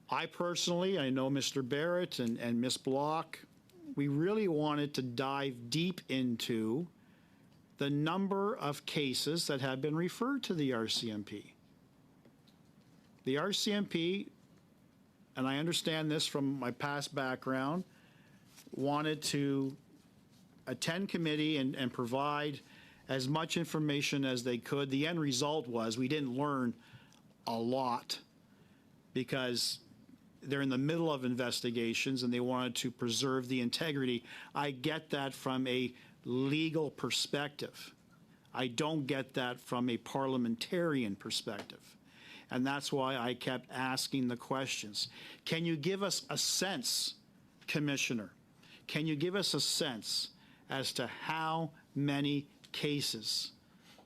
[SPEAKER 6] I personally, I know Mr. Barrett and Ms. Block, we really wanted to dive deep into the number of cases that have been referred to the RCMP. The RCMP, and I understand this from my past background, wanted to attend committee and provide as much information as they could. The end result was we didn't learn a lot because they're in the middle of investigations and they wanted to preserve the integrity. I get that from a legal perspective. I don't get that from a parliamentarian perspective. And that's why I kept asking the questions. Can you give us a sense, Commissioner? Can you give us a sense as to how many cases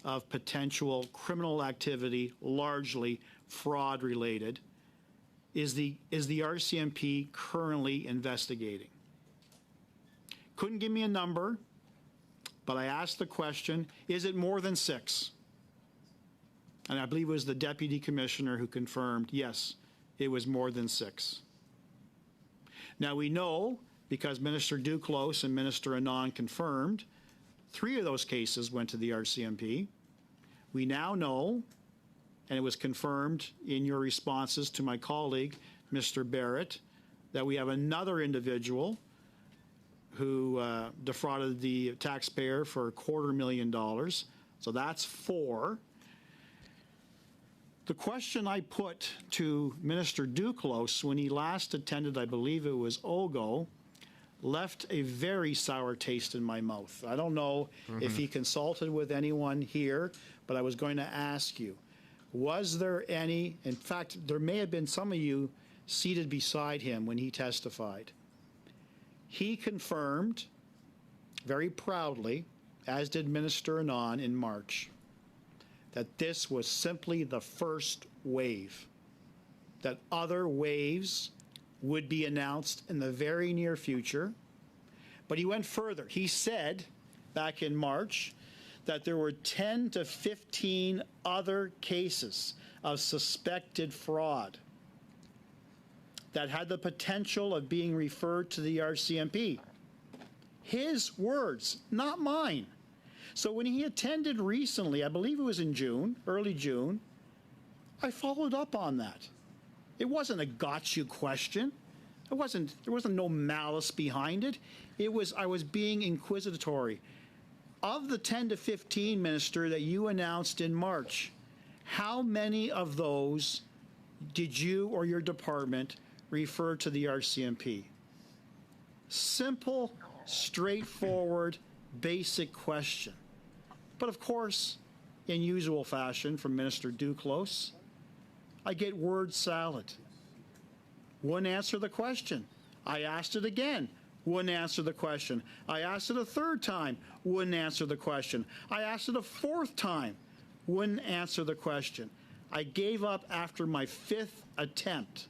[SPEAKER 6] of potential criminal activity, largely fraud related, is the RCMP currently investigating? Couldn't give me a number, but I asked the question, is it more than 6? And I believe it was the Deputy Commissioner who confirmed, yes, it was more than 6. Now we know, because Minister Duclos and Minister Anand confirmed, 3 of those cases went to the RCMP. We now know, and it was confirmed in your responses to my colleague, Mr. Barrett, that we have another individual who defrauded the taxpayer for $250,000. So that's 4. The question I put to Minister Duclos when he last attended, I believe it was OGGO, left a very sour taste in my mouth. I don't know if he consulted with anyone here, but I was going to ask you, was there any, in fact, there may have been some of you seated beside him when he testified. He confirmed very proudly, as did Minister Anand in March, that this was simply the first wave, that other waves would be announced in the very near future. But he went further. He said back in March that there were 10 to 15 other cases of suspected fraud that had the potential of being referred to the RCMP. His words, not mine. So when he attended recently, I believe it was in June, early June, I followed up on that. It wasn't a got you question. There wasn't no malice behind it. I was being inquisitory. Of the 10 to 15, Minister, that you announced in March, how many of those did you or your department refer to the RCMP. Simple, straightforward, basic question. But of course, in usual fashion from Minister Duclos, I get word salad. Wouldn't answer the question. I asked it again. Wouldn't answer the question. I asked it a third time. Wouldn't answer the question. I asked it a fourth time. Wouldn't answer the question. I gave up after my 5th attempt.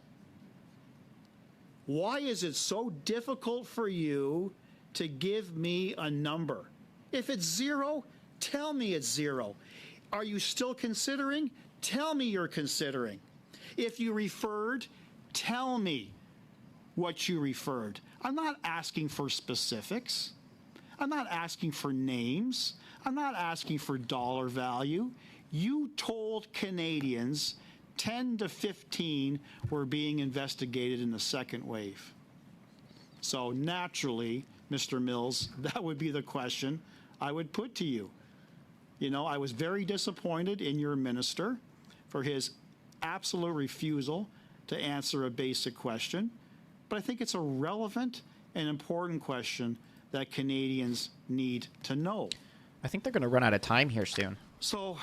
[SPEAKER 6] Why is it so difficult for you to give me a number? If it's 0, tell me it's 0. Are you still considering? Tell me you're considering. If you referred, tell me what you referred. I'm not asking for specifics. I'm not asking for names. I'm not asking for dollar value. You told Canadians 10 to 15 were being investigated in the second wave. So naturally, Mr. Mills, that would be the question I would put to you. You know, I was very disappointed in your minister for his absolute refusal to answer a basic question, but I think it's a relevant and important question that Canadians need to know.
[SPEAKER 3] I think they're going to run out of time here soon.
[SPEAKER 6] So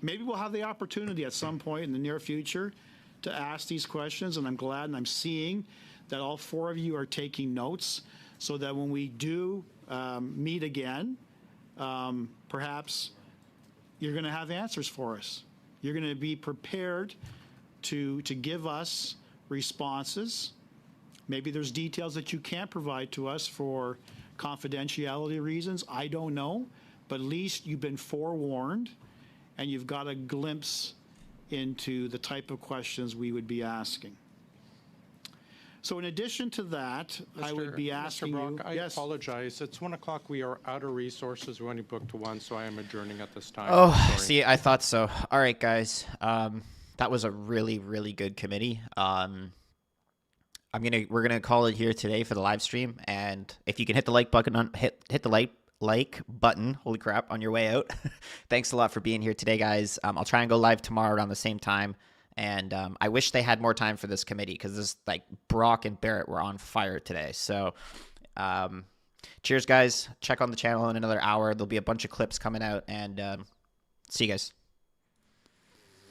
[SPEAKER 6] maybe we'll have the opportunity at some point in the near future to ask these questions, and I'm glad and I'm seeing that all 4 of you are taking notes so that when we do meet again, perhaps you're going to have answers for us. You're going to be prepared to give us responses. Maybe there's details that you can't provide to us for confidentiality reasons. I don't know, but at least you've been forewarned and you've got a glimpse into the type of questions we would be asking. So in addition to that, I would be asking
[SPEAKER 1] Mr. Brock,
[SPEAKER 6] you.
[SPEAKER 1] I
[SPEAKER 6] Yes.
[SPEAKER 1] apologize. It's 1 o'clock. We are out of resources. We're only booked to 1, so I am adjourning at this time.
[SPEAKER 3] Oh,
[SPEAKER 1] Sorry.
[SPEAKER 3] see, I thought so. All right, guys. That was a really, really good committee. We're gonna call it here today for the live stream, and if you can hit the like button hit the like button, holy crap, on your way out. Thanks a lot for being here today, guys. I'll try and go live tomorrow around the same time, and I wish they had more time for this committee because this Brock and Barrett were on fire today. So cheers, guys. Check on the channel in another hour. There'll be a bunch of clips coming out, and see you guys.